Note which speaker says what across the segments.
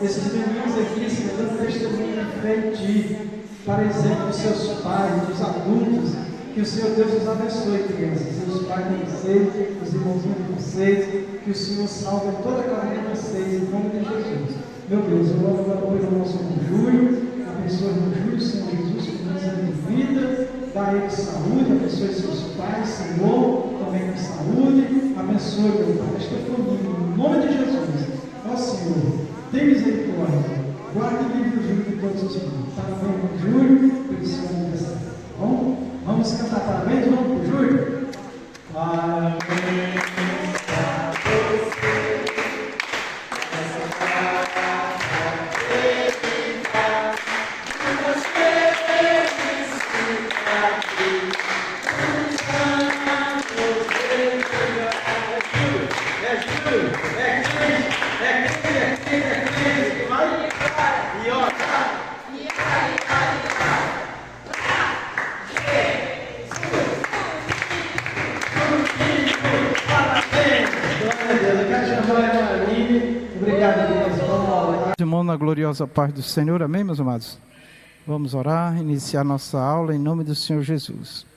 Speaker 1: Esses meninos aqui se dando testemunho de fé em Ti, para exemplo dos seus pais, dos adultos, que o Senhor Deus os abençoe, crianças, seus pais de vocês, os irmãozinhos de vocês, que o Senhor salve toda a caminho de vocês, em nome de Jesus. Meu Deus, eu oro agora pelo nosso irmão Júlio, abençoe o irmão Júlio, Senhor Jesus, com anos de vida, dá a ele saúde, abençoe seus pais, Senhor, também com saúde, abençoe, meu Pai, esta família, em nome de Jesus. Ó Senhor, tem misericórdia, guarde e livre o Júlio de todos os males. Parabéns para o Júlio, pelo seu aniversário. Tá bom? Vamos cantar parabéns, vamos para o Júlio? Parabéns para você, essa data querida, muitas felicidades, muitos anos de melhorar. Júlio,
Speaker 2: Irmão, na gloriosa paz do Senhor, amém, meus amados? Vamos orar, iniciar nossa aula em nome do Senhor Jesus.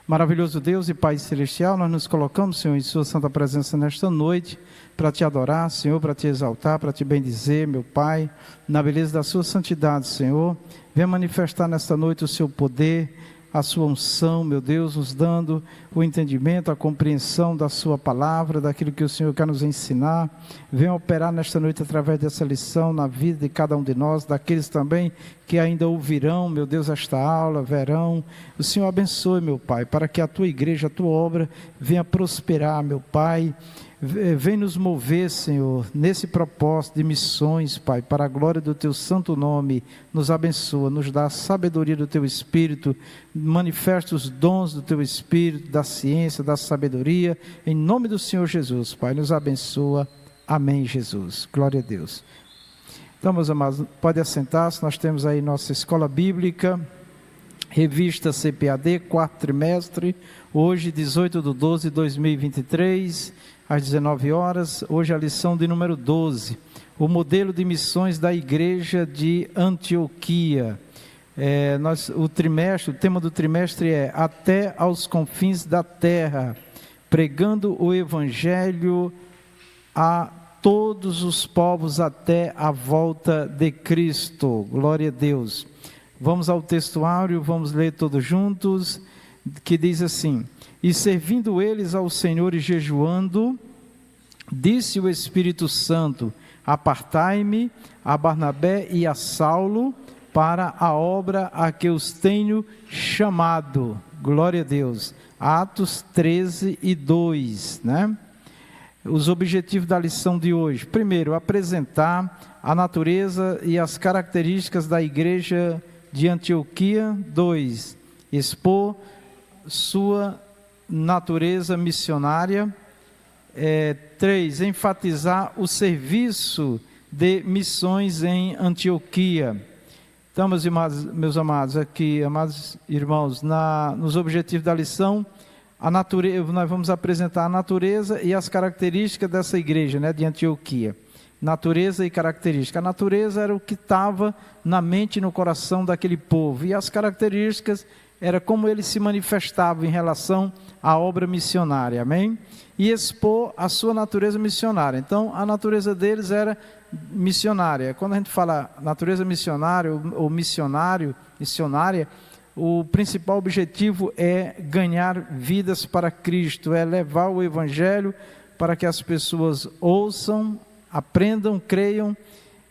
Speaker 2: Maravilhoso Deus e Pai Celestial, nós nos colocamos, Senhor, em Sua santa presença nesta noite, para Te adorar, Senhor, para Te exaltar, para Te bendizer, meu Pai, na beleza da Sua santidade, Senhor. Venha manifestar nesta noite o Seu poder, a Sua unção, meu Deus, nos dando o entendimento, a compreensão da Sua palavra, daquilo que o Senhor quer nos ensinar. Venha operar nesta noite através dessa lição na vida de cada um de nós, daqueles também que ainda ouvirão, meu Deus, esta aula, verão. O Senhor abençoe, meu Pai, para que a Tua igreja, a Tua obra venha prosperar, meu Pai. Vem nos mover, Senhor, nesse propósito de missões, Pai, para a glória do Teu santo nome. Nos abençoa, nos dá a sabedoria do Teu Espírito, manifesta os dons do Teu Espírito, da ciência, da sabedoria, em nome do Senhor Jesus, Pai, nos abençoa. Amém, Jesus. Glória a Deus. Então, meus amados, pode assentar-se, nós temos aí nossa escola bíblica, revista CPAD, quarto trimestre, hoje, 18/12/2023, às 19 horas, hoje a lição de número 12, o modelo de missões da igreja de Antioquia. O tema do trimestre é Até aos confins da terra, pregando o evangelho a todos os povos até a volta de Cristo. Glória a Deus. Vamos ao textuário, vamos ler todos juntos, que diz assim: E servindo eles ao Senhor e jejuando, disse o Espírito Santo: Apartai-me a Barnabé e a Saulo para a obra a que os tenho chamado. Glória a Deus. Atos 13:2, né? Os objetivos da lição de hoje: primeiro, apresentar a natureza e as características da igreja de Antioquia. 2, expor sua natureza missionária. 3, enfatizar o serviço de missões em Antioquia. Então, meus amados, aqui, amados irmãos, nos objetivos da lição, nós vamos apresentar a natureza e as características dessa igreja, né, de Antioquia. Natureza e característica. A natureza era o que estava na mente e no coração daquele povo, e as características era como eles se manifestavam em relação à obra missionária, amém? E expor a sua natureza missionária. Então, a natureza deles era missionária. Quando a gente fala natureza missionária ou missionária, o principal objetivo é ganhar vidas para Cristo, é levar o Evangelho para que as pessoas ouçam, aprendam, creiam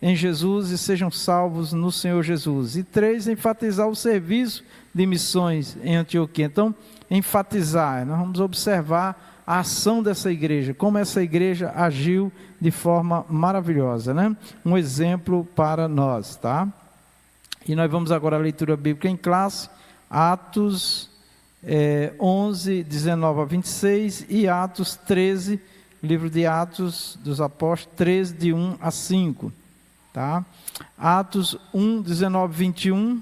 Speaker 2: em Jesus e sejam salvos no Senhor Jesus. E 3, enfatizar o serviço de missões em Antioquia. Então, enfatizar, nós vamos observar a ação dessa igreja, como essa igreja agiu de forma maravilhosa, né? Um exemplo para nós, tá? E nós vamos agora à leitura bíblica em classe, Atos 11:19-26 e Atos 13, livro de Atos dos Apóstolos, 13, de 1-5, tá? Atos 1:19-21,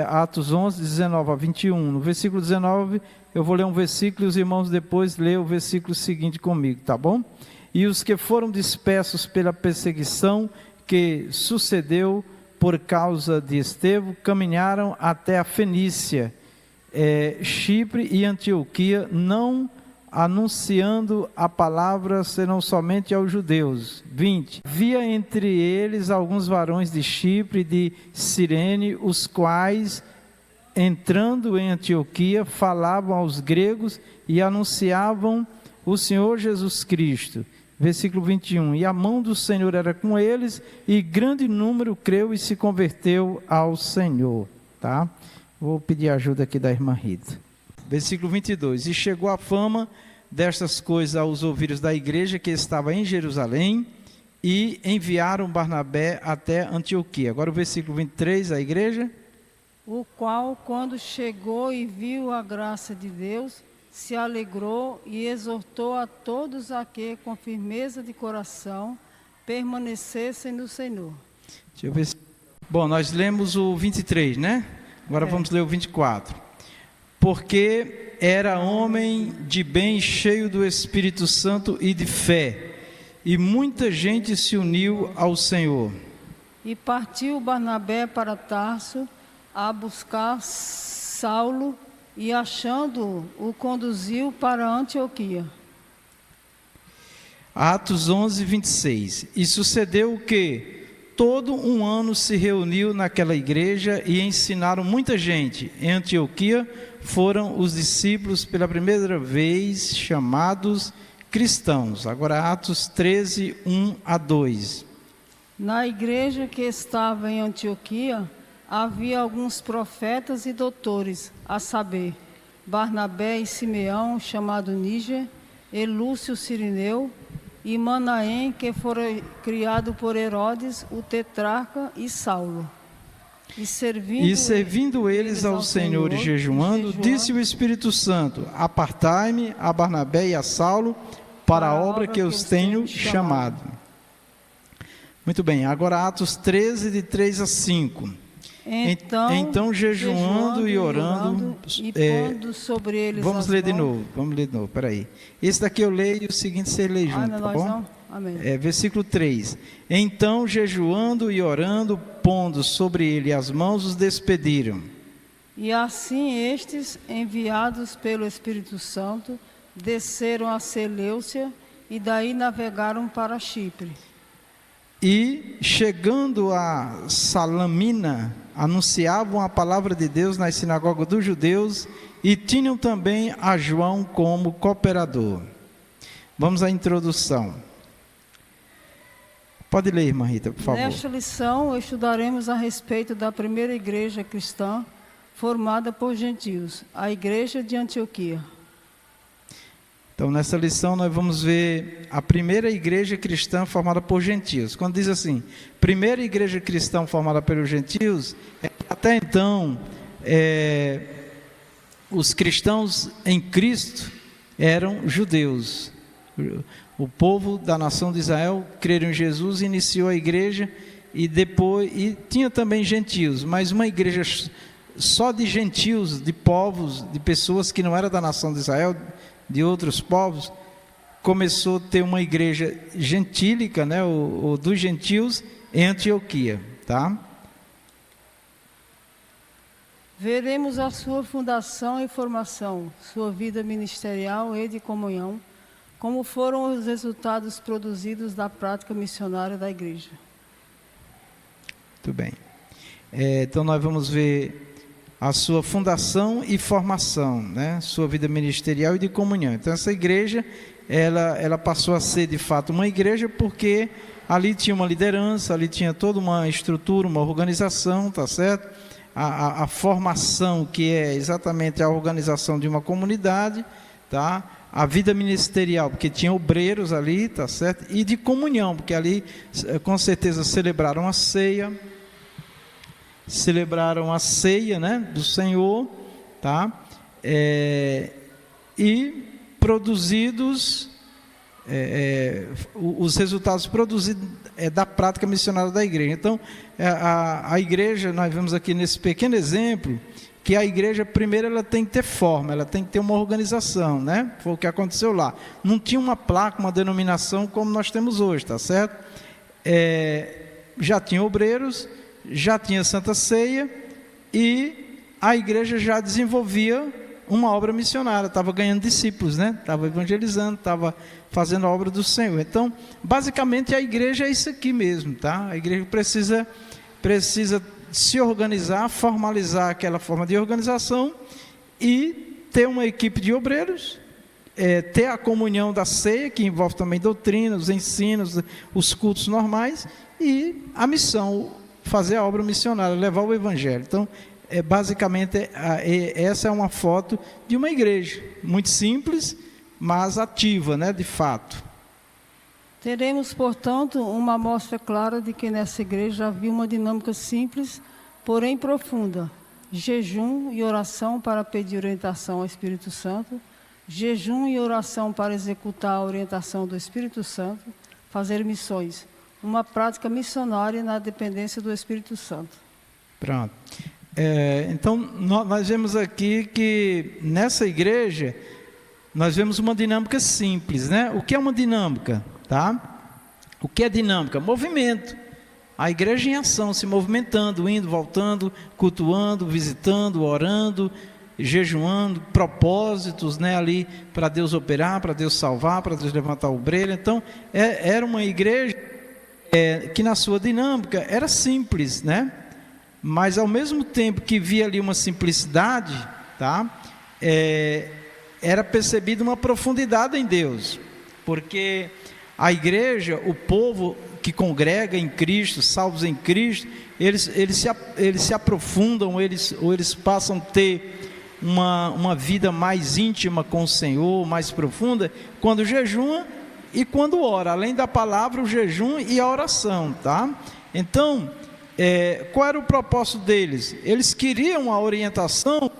Speaker 2: Atos 11:19-21, no versículo 19, eu vou ler um versículo e os irmãos depois lêem o versículo seguinte comigo, tá bom? E os que foram dispersos pela perseguição que sucedeu por causa de Estevão, caminharam até a Fenícia, Chipre e Antioquia, não anunciando a palavra senão somente aos judeus. 20. Havia entre eles alguns varões de Chipre e de Cirene, os quais, entrando em Antioquia, falavam aos gregos e anunciavam o Senhor Jesus Cristo. Versículo 21. E a mão do Senhor era com eles, e grande número creu e se converteu ao Senhor. Tá? Vou pedir ajuda aqui da irmã Rita. Versículo 22. E chegou a fama destas coisas aos ouvidos da igreja que estava em Jerusalém, e enviaram Barnabé até Antioquia. Agora o versículo 23, a igreja.
Speaker 3: O qual, quando chegou e viu a graça de Deus, se alegrou e exortou a todos a que, com firmeza de coração, permanecessem no Senhor.
Speaker 2: Deixa eu ver. Bom, nós lemos o 23, né? Agora vamos ler o 24. Porque era homem de bem, cheio do Espírito Santo e de fé, e muita gente se uniu ao Senhor.
Speaker 3: E partiu Barnabé para Tarso a buscar Saulo, e achando-o, o conduziu para Antioquia. Atos
Speaker 2: 11, 26. E sucedeu que todo um ano se reuniu naquela igreja e ensinaram muita gente. Em Antioquia foram os discípulos pela primeira vez chamados cristãos. Agora Atos 13, 1 a 2.
Speaker 3: Na igreja que estava em Antioquia, havia alguns profetas e doutores, a saber, Barnabé e Simeão, chamado Níger, e Lúcio Cirineu, e Manaém, que fora criado por Herodes, o tetrarca, e Saulo. E servindo eles ao Senhor e jejuando,
Speaker 2: disse o Espírito Santo: apartai-me a Barnabé e a Saulo para a obra que eu os tenho chamado. Muito bem, agora Atos 13, de 3 a 5. Então jejuando e orando,
Speaker 3: e pondo sobre eles
Speaker 2: vamos ler de novo, peraí. Esse daqui eu leio e o seguinte você lê junto, tá bom?
Speaker 3: Não? Amém.
Speaker 2: Versículo 3. Então jejuando e orando, pondo sobre ele as mãos, os despediram.
Speaker 3: E assim estes, enviados pelo Espírito Santo, desceram a Seleucia e daí navegaram para Chipre.
Speaker 2: E chegando a Salamina, anunciavam a palavra de Deus nas sinagogas dos judeus e tinham também a João como cooperador. Vamos à introdução. Pode ler, irmã Rita, por favor.
Speaker 3: Nesta lição estudaremos a respeito da primeira igreja cristã formada por gentios, a igreja de Antioquia.
Speaker 2: Então, nessa lição nós vamos ver a primeira igreja cristã formada por gentios. Quando diz assim, primeira igreja cristã formada pelos gentios, até então, os cristãos em Cristo eram judeus. O povo da nação de Israel creram em Jesus, iniciou a igreja e tinha também gentios, mas uma igreja só de gentios, de povos, de pessoas que não eram da nação de Israel, de outros povos, começou a ter uma igreja gentílica, né, ou dos gentios, em Antioquia, tá?
Speaker 3: Veremos a sua fundação e formação, sua vida ministerial e de comunhão, como foram os resultados produzidos da prática missionária da igreja.
Speaker 2: Muito bem. Então nós vamos ver a sua fundação e formação, né? Sua vida ministerial e de comunhão. Então essa igreja, ela passou a ser de fato uma igreja porque ali tinha uma liderança, ali tinha toda uma estrutura, uma organização, tá certo? A formação, que é exatamente a organização de uma comunidade, tá? A vida ministerial, porque tinha obreiros ali, tá certo? E de comunhão, porque ali com certeza celebraram a ceia, né, do Senhor, tá? E produzidos, os resultados produzidos da prática missionária da igreja. Então, a igreja, nós vemos aqui nesse pequeno exemplo, que a igreja, primeiro, ela tem que ter forma, ela tem que ter uma organização, né? Foi o que aconteceu lá. Não tinha uma placa, uma denominação como nós temos hoje, tá certo? Já tinha obreiros, já tinha Santa Ceia, e a igreja já desenvolvia uma obra missionária, estava ganhando discípulos, né? Estava evangelizando, estava fazendo a obra do Senhor. Então, basicamente, a igreja é isso aqui mesmo, tá? A igreja precisa se organizar, formalizar aquela forma de organização e ter uma equipe de obreiros, ter a comunhão da ceia, que envolve também doutrina, os ensinos, os cultos normais, e a missão, fazer a obra missionária, levar o evangelho. Então, basicamente, essa é uma foto de uma igreja, muito simples, mas ativa, né, de fato.
Speaker 3: Teremos, portanto, uma amostra clara de que nessa igreja havia uma dinâmica simples, porém profunda. Jejum e oração para pedir orientação ao Espírito Santo, jejum e oração para executar a orientação do Espírito Santo, fazer missões, uma prática missionária na dependência do Espírito Santo.
Speaker 2: Pronto. Então, nós vemos aqui que nessa igreja, nós vemos uma dinâmica simples, né? O que é uma dinâmica? Tá? O que é dinâmica? Movimento. A igreja em ação, se movimentando, indo, voltando, cultuando, visitando, orando, jejuando, propósitos, né, ali para Deus operar, para Deus salvar, para Deus levantar o obreiro. Então, era uma igreja que na sua dinâmica era simples, né? Mas ao mesmo tempo que via ali uma simplicidade, tá? Era percebida uma profundidade em Deus, porque a igreja, o povo que congrega em Cristo, salvos em Cristo, eles se aprofundam, eles passam a ter uma vida mais íntima com o Senhor, mais profunda, quando jejum e quando ora, além da palavra, o jejum e a oração, tá? Então, qual era o propósito deles? Eles queriam a orientação,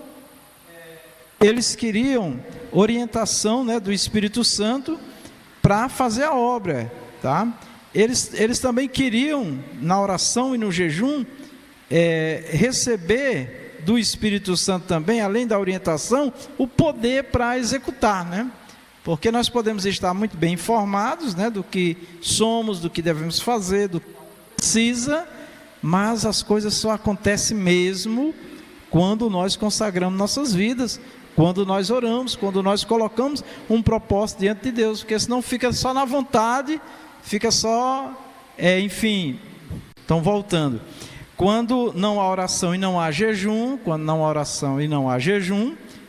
Speaker 2: né, do Espírito Santo para fazer a obra, tá? Eles também queriam, na oração e no jejum, receber do Espírito Santo também, além da orientação, o poder para executar, né? Porque nós podemos estar muito bem informados, né, do que somos, do que devemos fazer, do que precisa, mas as coisas só acontecem mesmo quando nós consagramos nossas vidas, quando nós oramos, quando nós colocamos um propósito diante de Deus, porque senão fica só na vontade, fica só, enfim. Então, voltando, quando não há oração e não há jejum,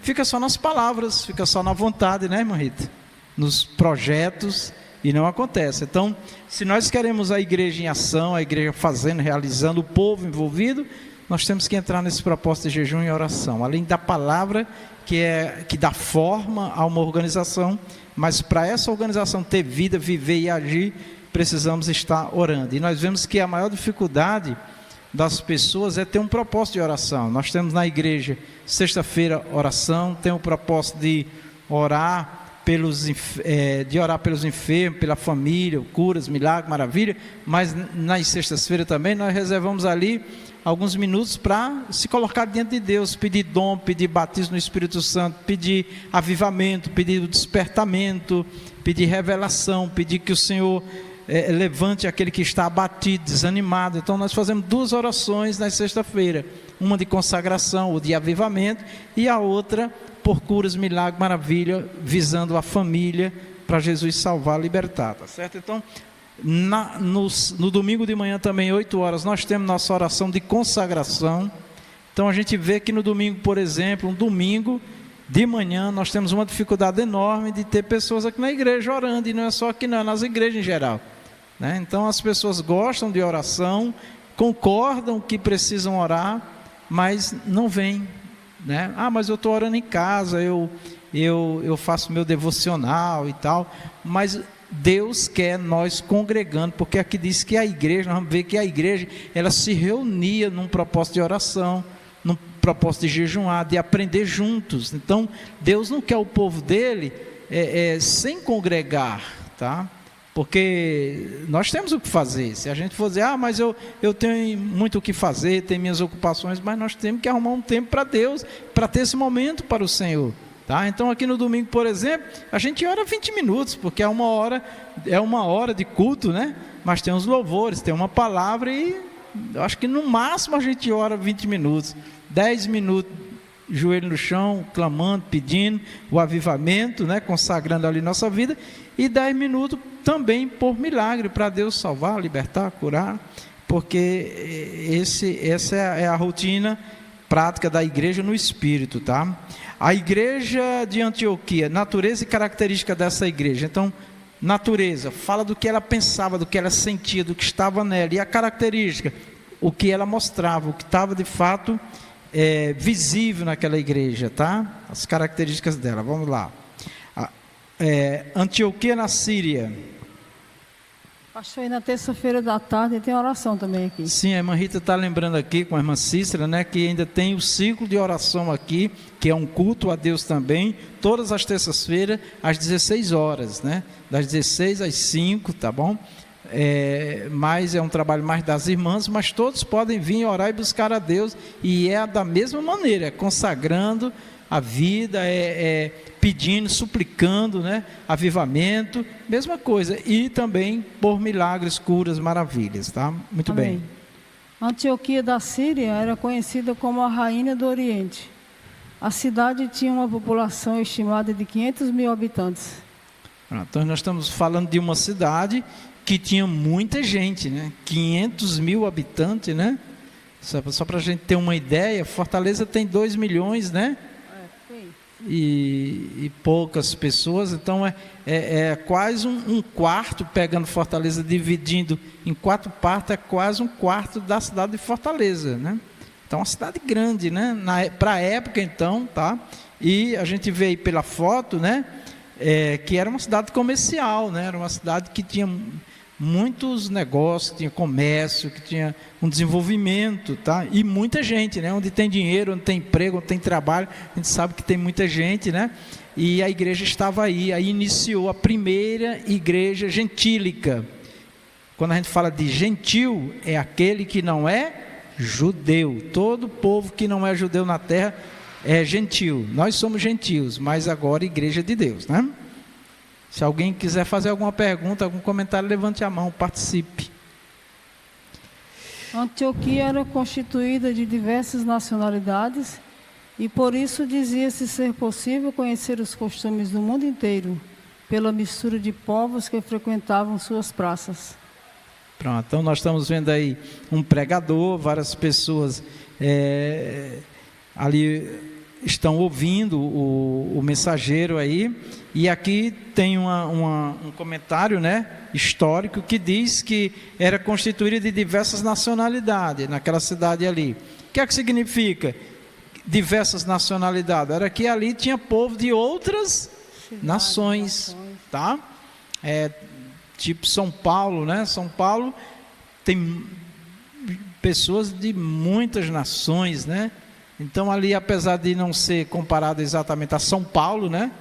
Speaker 2: fica só nas palavras, fica só na vontade, né, irmã Rita? Nos projetos, e não acontece. Então, se nós queremos a igreja em ação, a igreja fazendo, realizando, o povo envolvido, nós temos que entrar nesse propósito de jejum e oração, além da palavra que dá forma a uma organização, mas para essa organização ter vida, viver e agir, precisamos estar orando. E nós vemos que a maior dificuldade das pessoas é ter um propósito de oração. Nós temos na igreja, sexta-feira, oração, tem o propósito de orar pelos enfermos, pela família, curas, milagres, maravilha, mas nas sextas-feiras também nós reservamos ali alguns minutos para se colocar diante de Deus, pedir dom, pedir batismo no Espírito Santo, pedir avivamento, pedir o despertamento, pedir revelação, pedir que o Senhor levante aquele que está abatido, desanimado. Então nós fazemos 2 orações na sexta-feira, uma de consagração ou de avivamento, e a outra por curas, milagres, maravilha, visando a família, para Jesus salvar, libertar, tá certo? Então, no domingo de manhã também, 8 horas, nós temos nossa oração de consagração. Então a gente vê que no domingo, por exemplo, um domingo de manhã, nós temos uma dificuldade enorme de ter pessoas aqui na igreja orando, e não é só aqui não, é nas igrejas em geral, né? Então as pessoas gostam de oração, concordam que precisam orar, mas não vêm, né? Mas eu estou orando em casa, eu faço meu devocional e tal, mas Deus quer nós congregando, porque aqui diz que a igreja, nós vamos ver que a igreja, ela se reunia num propósito de oração, num propósito de jejuar, de aprender juntos. Então Deus não quer o povo dele sem congregar, tá? Porque nós temos o que fazer. Se a gente for dizer, mas eu tenho muito o que fazer, tenho minhas ocupações, mas nós temos que arrumar um tempo para Deus, para ter esse momento para o Senhor. Tá? Então aqui no domingo, por exemplo, a gente ora 20 minutos, porque é uma hora de culto, né? Mas tem os louvores, tem uma palavra e eu acho que no máximo a gente ora 20 minutos, 10 minutos, joelho no chão, clamando, pedindo o avivamento, né? Consagrando ali nossa vida, e 10 minutos também por milagre, para Deus salvar, libertar, curar, porque essa é a rotina prática da igreja no Espírito, tá? A igreja de Antioquia, natureza e característica dessa igreja. Então, natureza, fala do que ela pensava, do que ela sentia, do que estava nela. E a característica, o que ela mostrava, o que estava de fato visível naquela igreja, tá? As características dela, vamos lá. Antioquia na Síria.
Speaker 3: Pastor, aí na terça-feira da tarde tem oração também aqui.
Speaker 2: Sim, a irmã Rita está lembrando aqui com a irmã Cícera, né, que ainda tem o ciclo de oração aqui, que é um culto a Deus também, todas as terças-feiras, às 16 horas, né, das 16 às 5, tá bom? Mas é um trabalho mais das irmãs, mas todos podem vir orar e buscar a Deus, e é da mesma maneira, consagrando a vida, pedindo, suplicando, né, avivamento, mesma coisa, e também por milagres, curas, maravilhas, tá? Muito
Speaker 3: Amém.
Speaker 2: bem.
Speaker 3: Antioquia da Síria era conhecida como a Rainha do Oriente. A cidade tinha uma população estimada de 500 mil habitantes.
Speaker 2: Então nós estamos falando de uma cidade que tinha muita gente, né? 500 mil habitantes, né? Só para a gente ter uma ideia, Fortaleza tem 2 milhões, né? E poucas pessoas, então é quase um quarto, pegando Fortaleza, dividindo em 4 partes, é quase um quarto da cidade de Fortaleza, né? Então, uma cidade grande, né? Para a época, então, tá? E a gente vê aí pela foto, né? Que era uma cidade comercial, né? Era uma cidade que tinha muitos negócios, que tinha comércio, que tinha um desenvolvimento, tá? E muita gente, né? Onde tem dinheiro, onde tem emprego, onde tem trabalho, a gente sabe que tem muita gente, né? E a igreja estava aí iniciou a primeira igreja gentílica. Quando a gente fala de gentil, é aquele que não é judeu. Todo povo que não é judeu na terra é gentil. Nós somos gentios, mas agora igreja de Deus, né? Se alguém quiser fazer alguma pergunta, algum comentário, levante a mão, participe.
Speaker 3: Antioquia era constituída de diversas nacionalidades e por isso dizia-se ser possível conhecer os costumes do mundo inteiro, pela mistura de povos que frequentavam suas praças.
Speaker 2: Pronto, então nós estamos vendo aí um pregador, várias pessoas ali estão ouvindo o mensageiro aí, e aqui tem um comentário, né, histórico, que diz que era constituída de diversas nacionalidades naquela cidade ali. O que é que significa diversas nacionalidades? Era que ali tinha povo de outras nações, tá? Tipo São Paulo, né? São Paulo tem pessoas de muitas nações, né? Então ali, apesar de não ser comparado exatamente a São Paulo, né?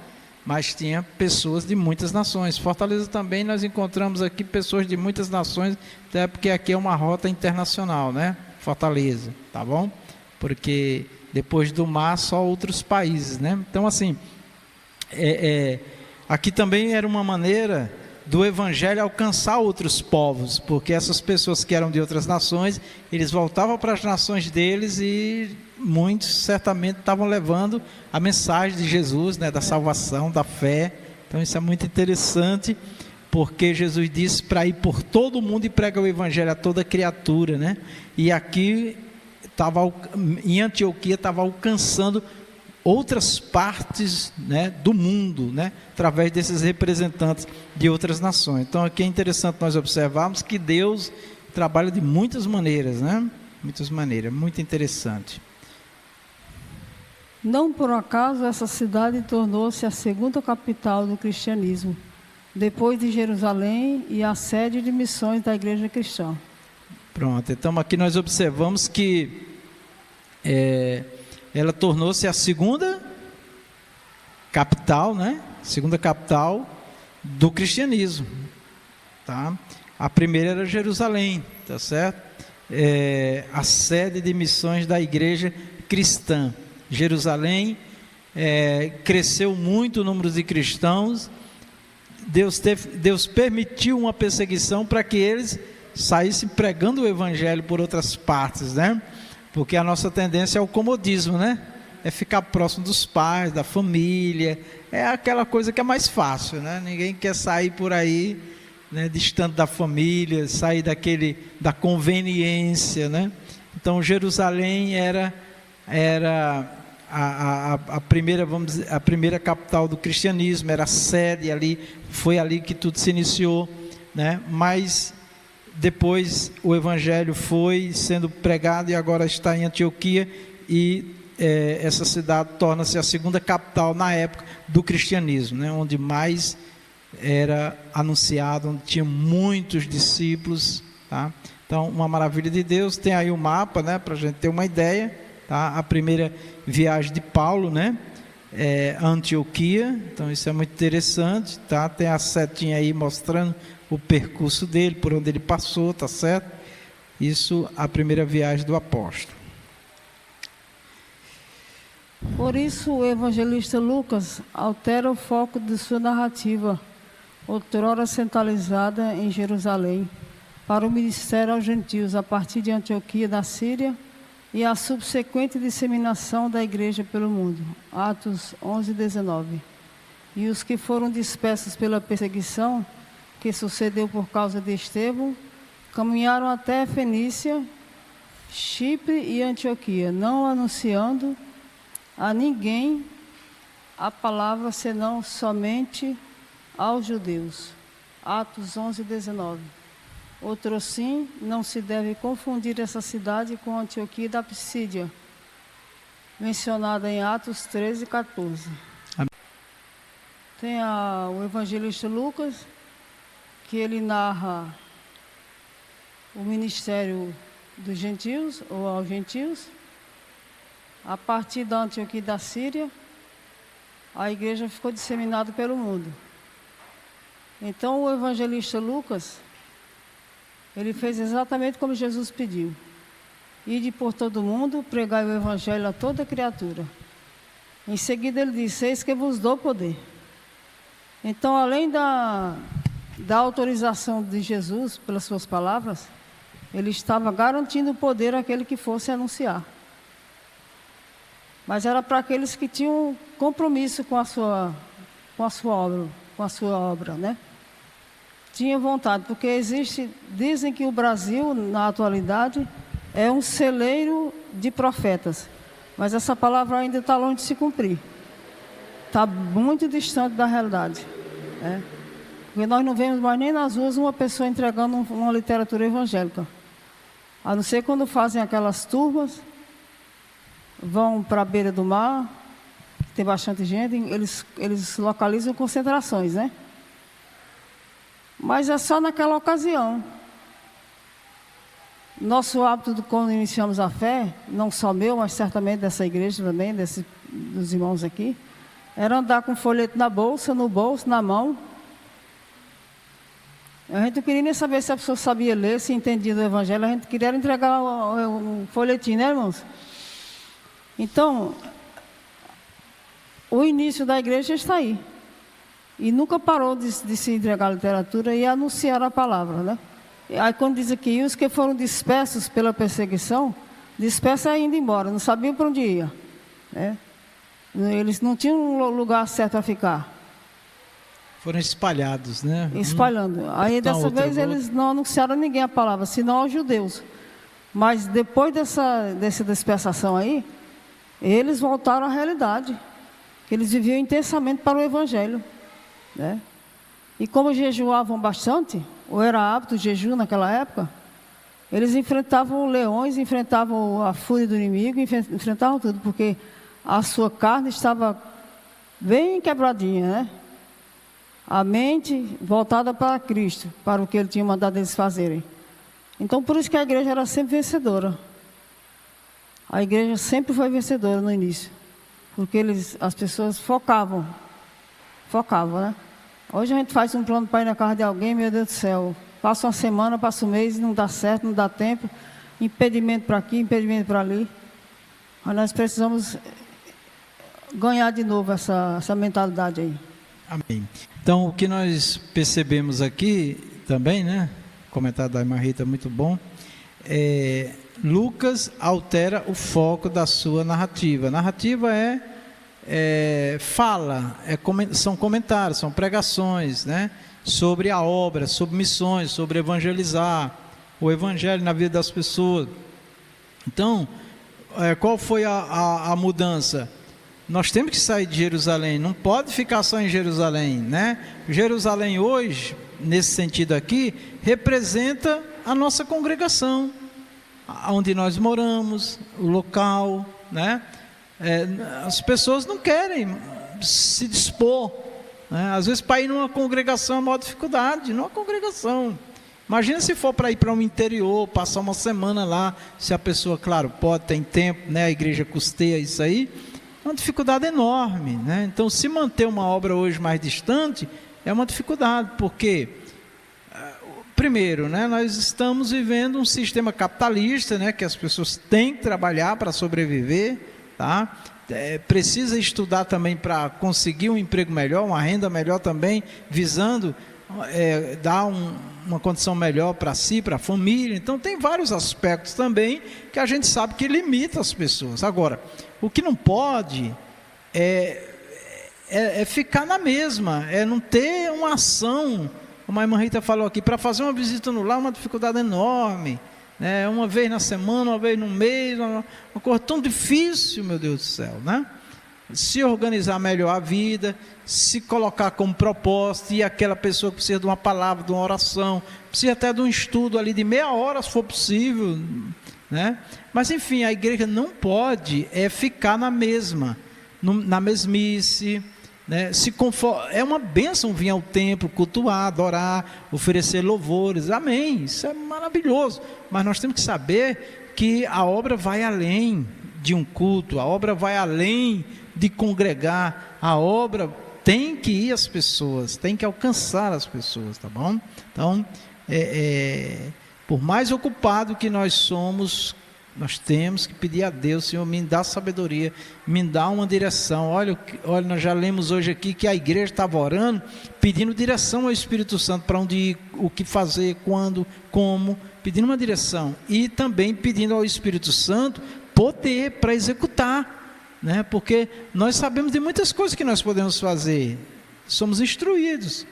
Speaker 2: Mas tinha pessoas de muitas nações. Fortaleza também nós encontramos aqui pessoas de muitas nações, até porque aqui é uma rota internacional, né? Fortaleza, tá bom? Porque depois do mar só outros países, né? Então assim, aqui também era uma maneira do evangelho alcançar outros povos, porque essas pessoas que eram de outras nações, eles voltavam para as nações deles e muitos certamente estavam levando a mensagem de Jesus, né, da salvação, da fé. Então isso é muito interessante, porque Jesus disse para ir por todo o mundo e pregar o evangelho a toda criatura, né? E aqui em Antioquia estava alcançando outras partes, né, do mundo, né, através desses representantes de outras nações. Então aqui é interessante nós observarmos que Deus trabalha de muitas maneiras, né? Muitas maneiras, muito interessante.
Speaker 3: Não por acaso essa cidade tornou-se a segunda capital do cristianismo, depois de Jerusalém, e a sede de missões da igreja cristã.
Speaker 2: Pronto, então aqui nós observamos que ela tornou-se a segunda capital, né? Segunda capital do cristianismo. tá? A primeira era Jerusalém, tá certo? A sede de missões da igreja cristã. Jerusalém cresceu muito o número de cristãos. Deus permitiu uma perseguição para que eles saíssem pregando o evangelho por outras partes, né? Porque a nossa tendência é o comodismo, né? É ficar próximo dos pais, da família, é aquela coisa que é mais fácil, né? Ninguém quer sair por aí, né, distante da família, sair da conveniência, né? Então Jerusalém era a primeira, vamos dizer, a primeira capital do cristianismo, era a sede ali, foi ali que tudo se iniciou, né? Mas depois o evangelho foi sendo pregado e agora está em Antioquia, e essa cidade torna-se a segunda capital na época do cristianismo, né? Onde mais era anunciado, onde tinha muitos discípulos, tá? Então, uma maravilha de Deus. Tem aí o mapa, né, para a gente ter uma ideia, tá? A primeira viagem de Paulo, né, a Antioquia. Então isso é muito interessante, tá? Tem a setinha aí mostrando o percurso dele, por onde ele passou, tá certo? Isso, a primeira viagem do apóstolo.
Speaker 3: Por isso, o evangelista Lucas altera o foco de sua narrativa, outrora centralizada em Jerusalém, para o ministério aos gentios, a partir de Antioquia da Síria, e a subsequente disseminação da igreja pelo mundo. Atos 11, 19. E os que foram dispersos pela perseguição, que sucedeu por causa de Estevão, caminharam até Fenícia, Chipre e Antioquia, não anunciando a ninguém a palavra, senão somente aos judeus. Atos 11, 19. Outro sim, não se deve confundir essa cidade com Antioquia da Psídia, mencionada em Atos 13, 14. Amém. Tem o evangelista Lucas, que ele narra o ministério dos gentios, ou aos gentios. A partir da Antioquia da Síria, a igreja ficou disseminada pelo mundo. Então, o evangelista Lucas, ele fez exatamente como Jesus pediu: ide por todo mundo, pregai o evangelho a toda criatura. Em seguida ele disse: eis que vos dou poder. Então, além da autorização de Jesus, pelas suas palavras, ele estava garantindo o poder àquele que fosse anunciar. Mas era para aqueles que tinham compromisso com a sua obra, né? Tinha vontade, porque dizem que o Brasil, na atualidade, é um celeiro de profetas, mas essa palavra ainda está longe de se cumprir, está muito distante da realidade, né? Porque nós não vemos mais nem nas ruas uma pessoa entregando uma literatura evangélica, a não ser quando fazem aquelas turmas, vão para a beira do mar, tem bastante gente, eles localizam concentrações, né? Mas é só naquela ocasião. Nosso hábito, quando iniciamos a fé, não só meu, mas certamente dessa igreja também, dos irmãos aqui, era andar com um folheto na bolsa, no bolso, na mão. A gente não queria nem saber se a pessoa sabia ler, se entendia do evangelho, a gente queria entregar um folhetinho, né, irmãos? Então, o início da igreja está aí. E nunca parou de se entregar a literatura e anunciar a palavra, né? Aí quando diz aqui, os que foram dispersos pela perseguição, dispersos é indo embora, não sabiam para onde ia, né? Eles não tinham um lugar certo a ficar.
Speaker 2: Foram espalhados, né?
Speaker 3: Espalhando. Aí dessa vez eles não anunciaram a ninguém a palavra, senão aos judeus. Mas depois dessa dispersação aí, eles voltaram à realidade, que eles viviam intensamente para o evangelho, né? E como jejuavam bastante, ou era hábito de jejum naquela época, eles enfrentavam leões, enfrentavam a fúria do inimigo, enfrentavam tudo, porque a sua carne estava bem quebradinha, né? A mente voltada para Cristo, para o que Ele tinha mandado eles fazerem. Então, por isso que a igreja era sempre vencedora. A igreja sempre foi vencedora no início, porque as pessoas focavam, né? Hoje a gente faz um plano para ir na casa de alguém, meu Deus do céu. Passa uma semana, passa um mês, não dá certo, não dá tempo. Impedimento para aqui, impedimento para ali. Mas nós precisamos ganhar de novo essa mentalidade aí.
Speaker 2: Amém. Então, o que nós percebemos aqui também, né? O comentário da irmã Rita é muito bom. Lucas altera o foco da sua narrativa. Narrativa fala, são comentários, são pregações, né? Sobre a obra, sobre missões, sobre evangelizar, o evangelho na vida das pessoas. Então, qual foi a mudança? Nós temos que sair de Jerusalém, não pode ficar só em Jerusalém, né? Jerusalém hoje, nesse sentido aqui, representa a nossa congregação, onde nós moramos, o local, né? As pessoas não querem se dispor, né? Às vezes para ir numa congregação é maior dificuldade, numa congregação. Imagina se for para ir para um interior, passar uma semana lá, se a pessoa, claro, pode, tem tempo, né? A igreja custeia isso aí, é uma dificuldade enorme, né? Então, se manter uma obra hoje mais distante, é uma dificuldade, porque, primeiro, né, nós estamos vivendo um sistema capitalista, né, que as pessoas têm que trabalhar para sobreviver, tá? Precisa estudar também para conseguir um emprego melhor, uma renda melhor também, visando dar uma condição melhor para si, para a família. Então tem vários aspectos também que a gente sabe que limita as pessoas. Agora, o que não pode é ficar na mesma, não ter uma ação, como a irmã Rita falou aqui, para fazer uma visita no lar é uma dificuldade enorme, né? Uma vez na semana, uma vez no mês, uma coisa tão difícil, meu Deus do céu, né? Se organizar melhor a vida, se colocar como propósito, e aquela pessoa que precisa de uma palavra, de uma oração, precisa até de um estudo ali de meia hora, se for possível, né? Mas enfim, a igreja não pode ficar na mesmice, né? É uma bênção vir ao templo, cultuar, adorar, oferecer louvores, amém, isso é maravilhoso, mas nós temos que saber que a obra vai além de um culto, a obra vai além de congregar, a obra tem que ir às pessoas, tem que alcançar as pessoas, tá bom? Então, por mais ocupado que nós somos, nós temos que pedir a Deus: Senhor, me dá sabedoria, me dá uma direção. Olha, nós já lemos hoje aqui que a igreja estava orando, pedindo direção ao Espírito Santo, para onde ir, o que fazer, quando, como, pedindo uma direção, e também pedindo ao Espírito Santo poder para executar, né? Porque nós sabemos de muitas coisas que nós podemos fazer, somos instruídos,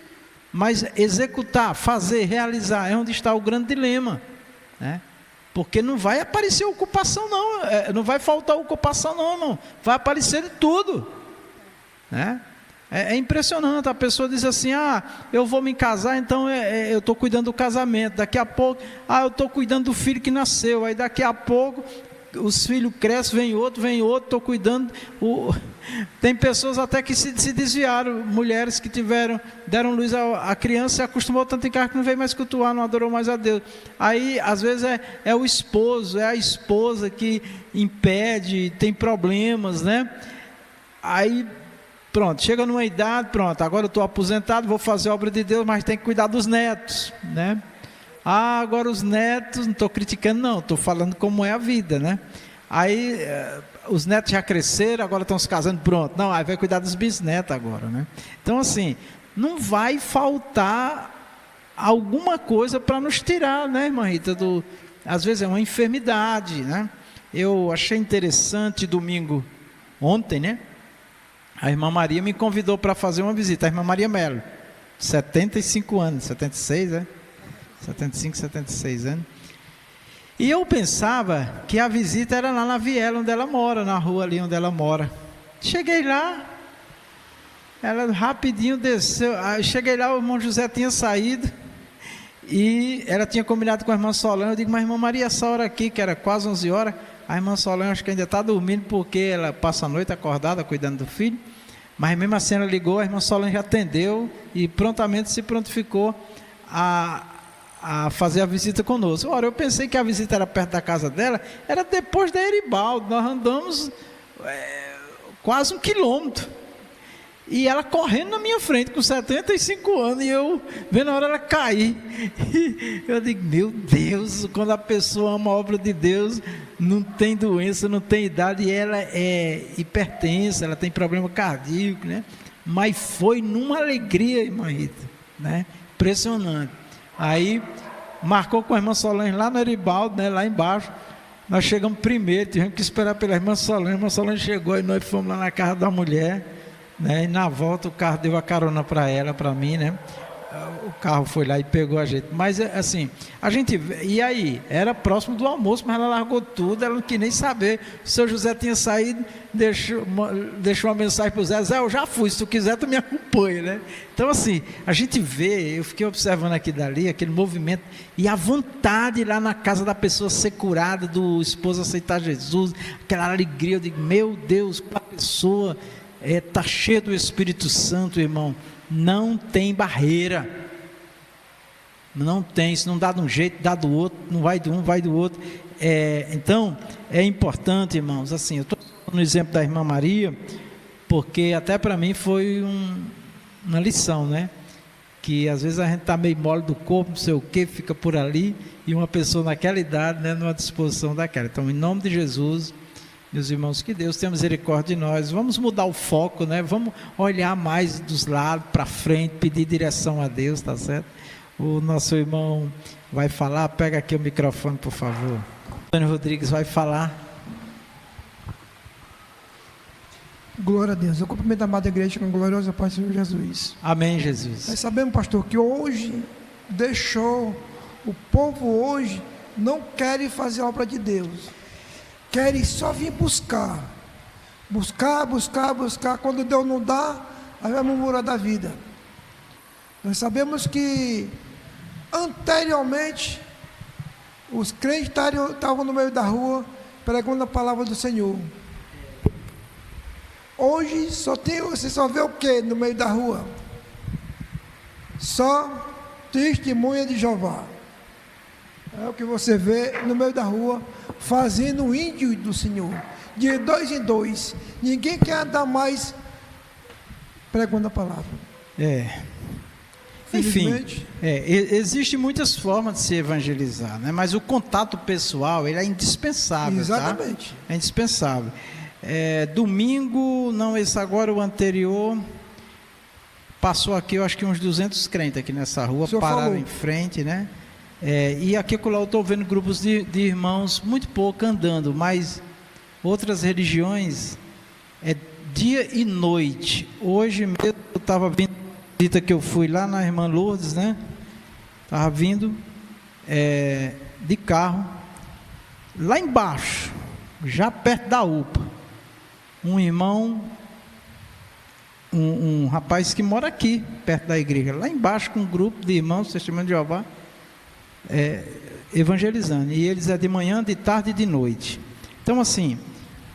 Speaker 2: mas executar, fazer, realizar, é onde está o grande dilema, né? Porque não vai aparecer ocupação não, não vai faltar ocupação não, irmão, vai aparecer de tudo, né? É impressionante, a pessoa diz assim: eu vou me casar, então eu estou cuidando do casamento, daqui a pouco, eu estou cuidando do filho que nasceu, aí daqui a pouco os filhos crescem, vem outro, estou cuidando. Tem pessoas até que se desviaram, mulheres que deram luz à criança, se acostumou tanto em casa que não veio mais cultuar, não adorou mais a Deus. Aí às vezes é o esposo, é a esposa que impede, tem problemas, né? Aí pronto, chega numa idade, pronto, agora eu estou aposentado, vou fazer a obra de Deus, mas tem que cuidar dos netos, né? Agora os netos, não estou criticando não, estou falando como é a vida, né? Aí os netos já cresceram, agora estão se casando, pronto, não, aí vai cuidar dos bisnetos agora, né? Então assim, não vai faltar alguma coisa para nos tirar, né, irmã Rita, às vezes é uma enfermidade, né? Eu achei interessante ontem, né? A irmã Maria me convidou para fazer uma visita, a irmã Maria Melo, 75 anos, 76, 75, 76 anos. E eu pensava que a visita era lá na Viela, onde ela mora, na rua ali onde ela mora. Cheguei lá, ela rapidinho desceu, cheguei lá, o irmão José tinha saído, e ela tinha combinado com a irmã Solange. Eu digo: mas irmã Maria, essa hora aqui, que era quase 11 horas, a irmã Solange acho que ainda está dormindo, porque ela passa a noite acordada, cuidando do filho, mas mesmo assim ela ligou, a irmã Solange atendeu, e prontamente se prontificou a fazer a visita conosco. Ora, eu pensei que a visita era perto da casa dela, era depois da Eribaldo, nós andamos quase 1 quilômetro, E ela correndo na minha frente com 75 anos e eu vendo a hora ela cair. E eu digo, meu Deus, quando a pessoa ama a obra de Deus, não tem doença, não tem idade, e ela é hipertensa, ela tem problema cardíaco, né? Mas foi numa alegria, irmã Rita, né? Impressionante. Aí marcou com a irmã Solange lá no Eribaldo, né? Lá embaixo. Nós chegamos primeiro, tivemos que esperar pela irmã Solange. A irmã Solange chegou e nós fomos lá na casa da mulher, né? E na volta o carro deu a carona para ela, para mim, né? O carro foi lá e pegou a gente. Mas assim, a gente, e aí? Era próximo do almoço, mas ela largou tudo, ela não quis nem saber. O seu José tinha saído, deixou uma mensagem para o Zé: Zé, eu já fui, se tu quiser tu me acompanha, né? Então assim, a gente vê, eu fiquei observando aqui dali, aquele movimento, e a vontade lá na casa da pessoa ser curada, do esposo aceitar Jesus, aquela alegria. Eu digo, meu Deus, a pessoa está cheia do Espírito Santo, irmão. Não tem barreira, não tem, se não dá de um jeito, dá do outro, não vai de um, vai do outro. Então, é importante, irmãos, assim, eu estou no exemplo da irmã Maria, porque até para mim foi uma lição, né? Que às vezes a gente está meio mole do corpo, não sei o que, fica por ali, e uma pessoa naquela idade, né, numa disposição daquela. Então, em nome de Jesus, meus irmãos, que Deus tenha misericórdia de nós. Vamos mudar o foco, né? Vamos olhar mais dos lados para frente, pedir direção a Deus, tá certo? O nosso irmão vai falar. Pega aqui o microfone, por favor. Antônio Rodrigues vai falar.
Speaker 4: Glória a Deus. Eu cumprimento a amada igreja com a gloriosa paz do Senhor Jesus.
Speaker 2: Amém, Jesus.
Speaker 4: Nós sabemos, pastor, que hoje o povo hoje não quer fazer a obra de Deus. Querem só vir buscar. Quando Deus não dá, aí vai murmurar da vida. Nós sabemos que anteriormente os crentes estavam no meio da rua pregando a palavra do Senhor. Hoje você só vê o que no meio da rua? Só testemunha de Jeová. É o que você vê no meio da rua, fazendo o índio do Senhor, de 2 em 2. Ninguém quer andar mais pregando a palavra.
Speaker 2: Enfim, existem muitas formas de se evangelizar, né? Mas o contato pessoal, ele é indispensável.
Speaker 4: Exatamente.
Speaker 2: Tá? É indispensável. Domingo, não esse agora, o anterior, passou aqui, eu acho que uns 200 crentes aqui nessa rua, pararam em frente, né? E aqui eu estou vendo grupos de irmãos, muito pouco andando, mas outras religiões é dia e noite. Hoje mesmo eu estava vindo, visita que eu fui lá na irmã Lourdes, né? Estava vindo de carro, lá embaixo, já perto da UPA, um irmão, um rapaz que mora aqui, perto da igreja, lá embaixo com um grupo de irmãos, Testemunho de Jeová, evangelizando, e eles de manhã, de tarde e de noite. Então assim,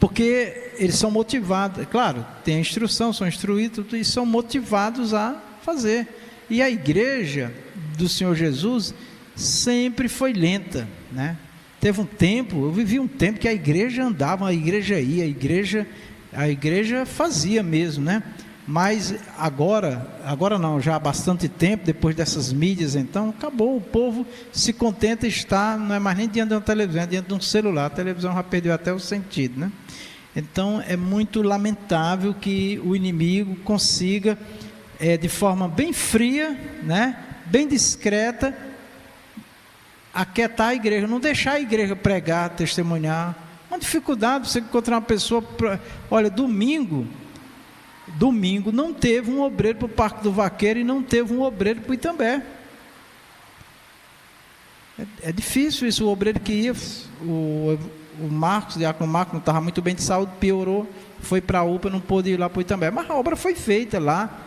Speaker 2: porque eles são motivados, claro, tem a instrução, são instruídos e são motivados a fazer. E a igreja do Senhor Jesus sempre foi lenta, né? Teve um tempo, eu vivi um tempo que a igreja andava, a igreja ia, a igreja fazia mesmo, né? Mas agora não, já há bastante tempo, depois dessas mídias, então, acabou, o povo se contenta estar, não é mais nem diante de uma televisão, é diante de um celular, a televisão já perdeu até o sentido, né? Então, é muito lamentável que o inimigo consiga, de forma bem fria, né? Bem discreta, aquietar a igreja, não deixar a igreja pregar, testemunhar. Uma dificuldade, você encontrar uma pessoa, olha, domingo não teve um obreiro para o Parque do Vaqueiro e não teve um obreiro para o Itambé. É difícil isso. O obreiro que ia, o Marcos, o diácono Marcos, não estava muito bem de saúde, piorou, foi para a UPA, não pôde ir lá para o Itambé, mas a obra foi feita lá,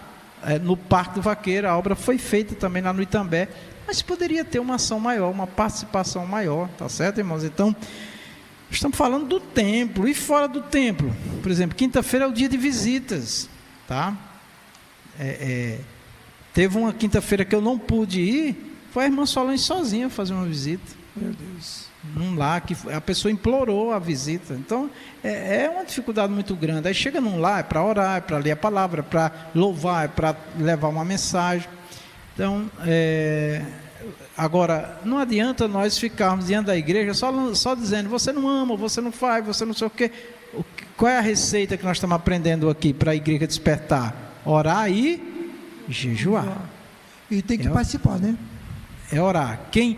Speaker 2: no Parque do Vaqueiro, a obra foi feita também lá no Itambé, mas poderia ter uma ação maior, uma participação maior, tá certo, irmãos? Então, estamos falando do templo, e fora do templo, por exemplo, quinta-feira é o dia de visitas, tá? Teve uma quinta-feira que eu não pude ir, foi a irmã Solange sozinha fazer uma visita.
Speaker 4: Meu Deus.
Speaker 2: num lar que a pessoa implorou a visita. Então, é uma dificuldade muito grande. Aí chega num lar, é para orar, é para ler a palavra, é para louvar, é para levar uma mensagem. Então, agora, não adianta nós ficarmos diante da igreja só dizendo, você não ama, você não faz, você não sei o quê. Qual é a receita que nós estamos aprendendo aqui para a igreja despertar? Orar e jejuar.
Speaker 4: E tem que participar, né?
Speaker 2: É orar. Quem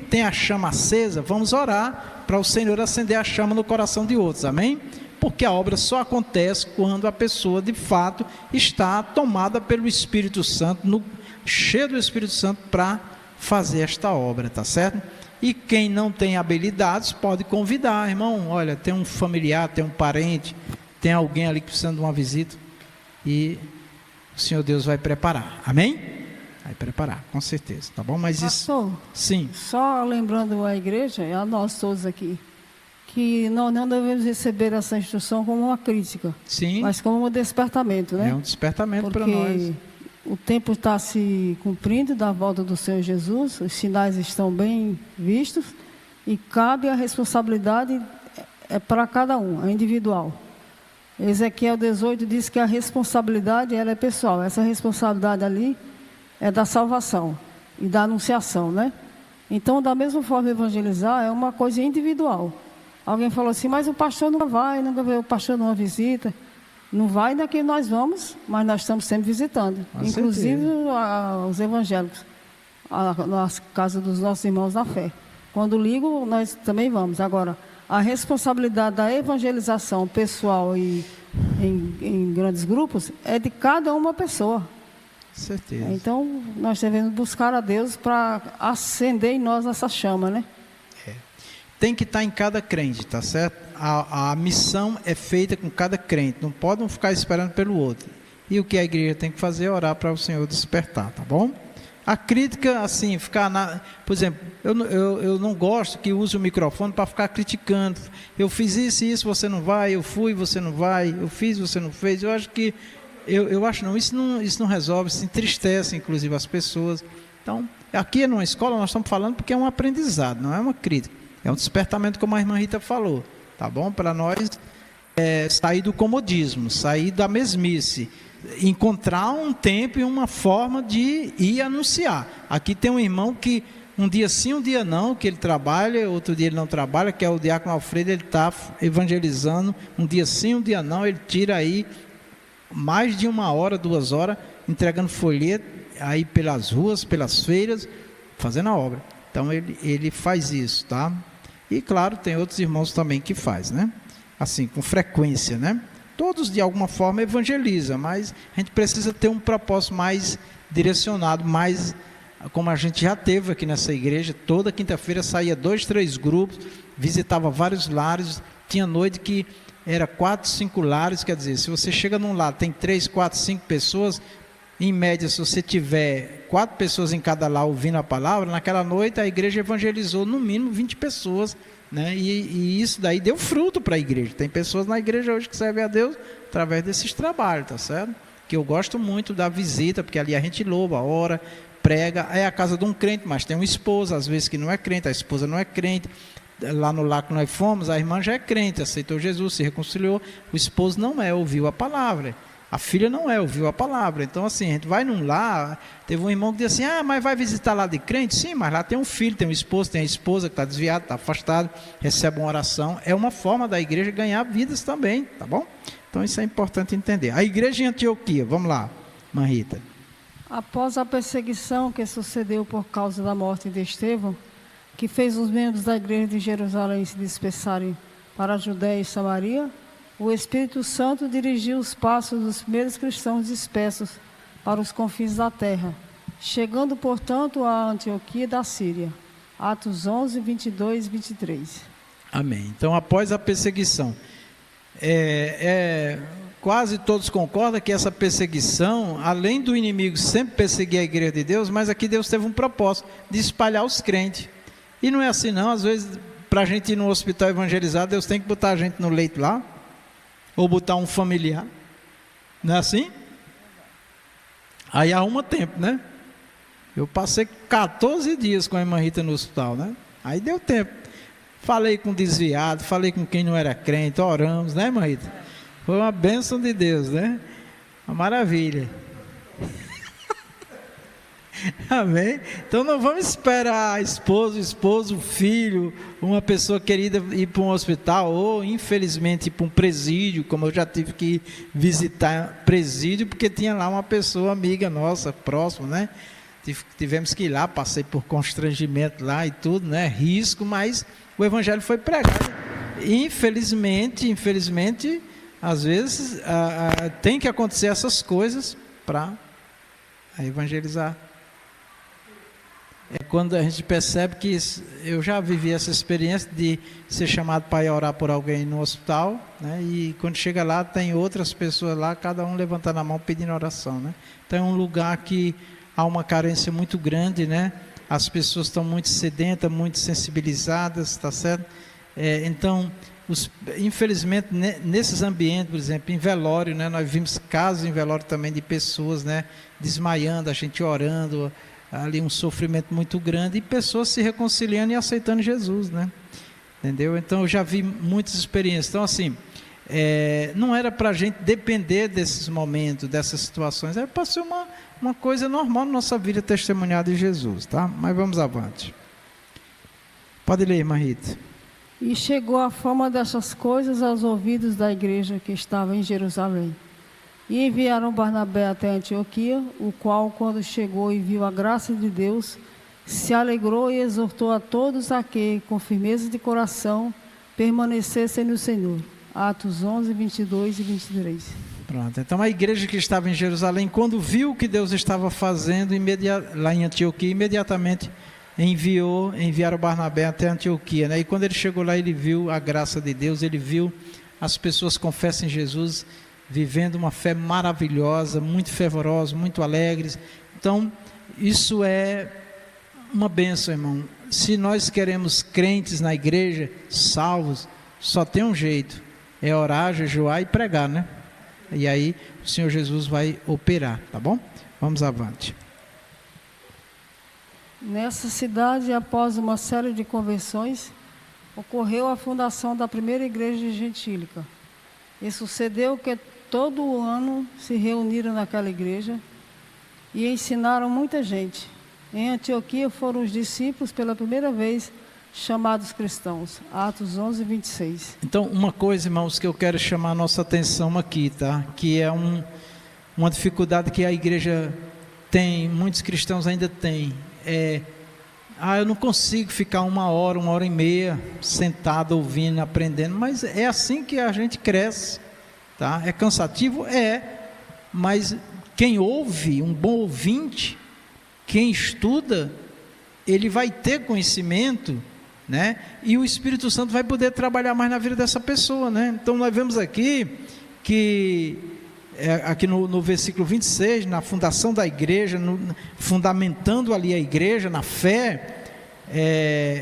Speaker 2: tem a chama acesa, vamos orar para o Senhor acender a chama no coração de outros, amém? Porque a obra só acontece quando a pessoa de fato está tomada pelo Espírito Santo, cheia do Espírito Santo para fazer esta obra, tá certo? E quem não tem habilidades pode convidar, irmão, olha, tem um familiar, tem um parente, tem alguém ali que precisa de uma visita, e o Senhor Deus vai preparar, amém? Vai preparar, com certeza, tá bom? Mas
Speaker 3: Pastor,
Speaker 2: isso, sim.
Speaker 3: Só lembrando a igreja, e a nós todos aqui, que nós não devemos receber essa instrução como uma crítica,
Speaker 2: Sim.
Speaker 3: mas como um despertamento, né?
Speaker 2: É um despertamento para nós.
Speaker 3: O tempo está se cumprindo da volta do Senhor Jesus, os sinais estão bem vistos e cabe a responsabilidade para cada um, é individual. Ezequiel 18 diz que a responsabilidade ela é pessoal, essa responsabilidade ali é da salvação e da anunciação, né? Então, da mesma forma, evangelizar é uma coisa individual. Alguém falou assim, mas o pastor nunca vai, nunca veio o pastor numa visita. Não vai daqui nós vamos, mas nós estamos sempre visitando.
Speaker 2: Com
Speaker 3: inclusive os evangélicos, nas casas dos nossos irmãos da fé. Quando ligo, nós também vamos. Agora, a responsabilidade da evangelização pessoal e em grandes grupos é de cada uma pessoa.
Speaker 2: Certeza.
Speaker 3: Então, nós devemos buscar a Deus para acender em nós essa chama, né?
Speaker 2: Tem que estar em cada crente, tá certo? A missão é feita com cada crente, não podem ficar esperando pelo outro. E o que a igreja tem que fazer é orar para o Senhor despertar, tá bom? A crítica, assim, por exemplo, eu não gosto que use o microfone para ficar criticando. Eu fiz isso e isso, você não vai, eu fui, você não vai, eu fiz, você não fez. Eu acho que, isso não resolve, isso entristece, inclusive, as pessoas. Então, aqui numa escola nós estamos falando porque é um aprendizado, não é uma crítica. É um despertamento, como a irmã Rita falou, tá bom? Para nós sair do comodismo, sair da mesmice, encontrar um tempo e uma forma de ir anunciar. Aqui tem um irmão que um dia sim, um dia não, que ele trabalha, outro dia ele não trabalha, que é o diácono Alfredo, ele está evangelizando, um dia sim, um dia não, ele tira aí mais de 1 hora, 2 horas, entregando folheto aí pelas ruas, pelas feiras, fazendo a obra. Então ele faz isso, tá? E claro, tem outros irmãos também que faz, né? Assim, com frequência, né? Todos de alguma forma evangelizam, mas a gente precisa ter um propósito mais direcionado, mais como a gente já teve aqui nessa igreja. Toda quinta-feira saía 2, 3 grupos, visitava vários lares, tinha noite que era 4, 5 lares, quer dizer, se você chega num lar, tem 3, 4, 5 pessoas, em média, se você tiver 4 pessoas em cada lar ouvindo a palavra, naquela noite a igreja evangelizou no mínimo 20 pessoas, né? E isso daí deu fruto para a igreja. Tem pessoas na igreja hoje que servem a Deus através desses trabalhos, tá certo? Que eu gosto muito da visita, porque ali a gente louva, ora, prega. É a casa de um crente, mas tem uma esposa, às vezes que não é crente, a esposa não é crente. Lá no lar que nós fomos, a irmã já é crente, aceitou Jesus, se reconciliou. O esposo não é, ouviu a palavra. A filha não é, ouviu a palavra. Então, assim, a gente vai num lar. Teve um irmão que disse assim: mas vai visitar lá de crente? Sim, mas lá tem um filho, tem um esposo, tem a esposa que está desviada, está afastado, recebe uma oração. É uma forma da igreja ganhar vidas também, tá bom? Então, isso é importante entender. A igreja em Antioquia, vamos lá, irmã Rita.
Speaker 3: Após a perseguição que sucedeu por causa da morte de Estevão, que fez os membros da igreja de Jerusalém se dispersarem para a Judéia e Samaria, o Espírito Santo dirigiu os passos dos primeiros cristãos dispersos para os confins da terra, chegando, portanto, a Antioquia da Síria. Atos 11, 22 e 23.
Speaker 2: Amém. Então, após a perseguição, quase todos concordam que essa perseguição, além do inimigo sempre perseguir a igreja de Deus, mas aqui Deus teve um propósito de espalhar os crentes. E não é assim não, às vezes, para a gente ir no hospital evangelizar, Deus tem que botar a gente no leito lá, ou botar um familiar, não é assim? Aí arruma tempo, né? Eu passei 14 dias com a irmã Rita no hospital, né? Aí deu tempo. falei com desviado, falei com quem não era crente, oramos, né, irmã Rita? Foi uma bênção de Deus, né? Uma maravilha. Amém? Então não vamos esperar esposo, filho, uma pessoa querida ir para um hospital ou infelizmente ir para um presídio, como eu já tive que visitar presídio porque tinha lá uma pessoa amiga nossa, próxima, né? Tivemos que ir lá, passei por constrangimento lá e tudo, né? Risco, mas o evangelho foi pregado. Infelizmente, às vezes tem que acontecer essas coisas para evangelizar. É quando a gente percebe que eu já vivi essa experiência de ser chamado para ir orar por alguém no hospital, né? E quando chega lá tem outras pessoas lá, cada um levantando a mão pedindo oração, né? Então é um lugar que há uma carência muito grande, né? As pessoas estão muito sedentas, muito sensibilizadas, tá certo? Então, infelizmente, nesses ambientes, por exemplo, em velório, né? Nós vimos casos em velório também de pessoas, né? Desmaiando, a gente orando, ali um sofrimento muito grande, e pessoas se reconciliando e aceitando Jesus, né? Entendeu? Então eu já vi muitas experiências. Então assim, não era para a gente depender desses momentos, dessas situações, era para ser uma coisa normal na nossa vida testemunhar de Jesus, tá? Mas vamos avante. Pode ler, irmã Rita.
Speaker 3: E chegou a fama dessas coisas aos ouvidos da igreja que estava em Jerusalém. E enviaram Barnabé até Antioquia, o qual, quando chegou e viu a graça de Deus, se alegrou e exortou a todos a que, com firmeza de coração, permanecessem no Senhor. Atos 11, 22 e 23.
Speaker 2: Pronto, então a igreja que estava em Jerusalém, quando viu o que Deus estava fazendo lá em Antioquia, imediatamente enviaram Barnabé até Antioquia, né? E quando ele chegou lá, ele viu a graça de Deus, ele viu as pessoas confessam Jesus, vivendo uma fé maravilhosa, muito fervorosa, muito alegres. Então, isso é uma bênção, irmão. Se nós queremos crentes na igreja, salvos, só tem um jeito, é orar, jejuar e pregar, né? E aí o Senhor Jesus vai operar, tá bom? Vamos avante.
Speaker 3: Nessa cidade, após uma série de conversões, ocorreu a fundação da primeira igreja gentílica. E sucedeu que todo ano se reuniram naquela igreja e ensinaram muita gente. Em Antioquia foram os discípulos pela primeira vez chamados cristãos. Atos 11, 26. Então,
Speaker 2: uma coisa, irmãos, que eu quero chamar a nossa atenção aqui, tá? Que é uma dificuldade que a igreja tem, muitos cristãos ainda têm. Eu não consigo ficar uma hora e meia sentado ouvindo, aprendendo, mas é assim que a gente cresce. Tá? É cansativo? Mas quem ouve, um bom ouvinte, quem estuda, ele vai ter conhecimento, né? E o Espírito Santo vai poder trabalhar mais na vida dessa pessoa, né? Então nós vemos aqui que aqui no versículo 26, na fundação da igreja, fundamentando ali a igreja na fé,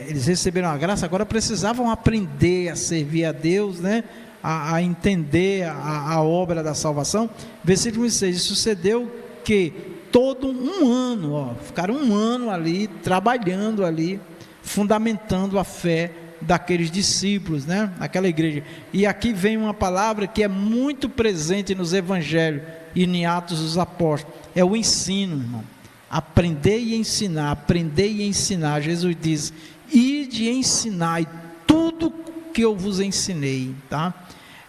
Speaker 2: eles receberam a graça, agora precisavam aprender a servir a Deus, né? A entender a obra da salvação. Versículo 26, sucedeu que todo um ano, ficaram um ano ali, trabalhando ali, fundamentando a fé daqueles discípulos, né? Aquela igreja. E aqui vem uma palavra que é muito presente nos evangelhos e em Atos dos Apóstolos, é o ensino, irmão. Aprender e ensinar. Jesus diz, ide e ensinai tudo que eu vos ensinei, tá?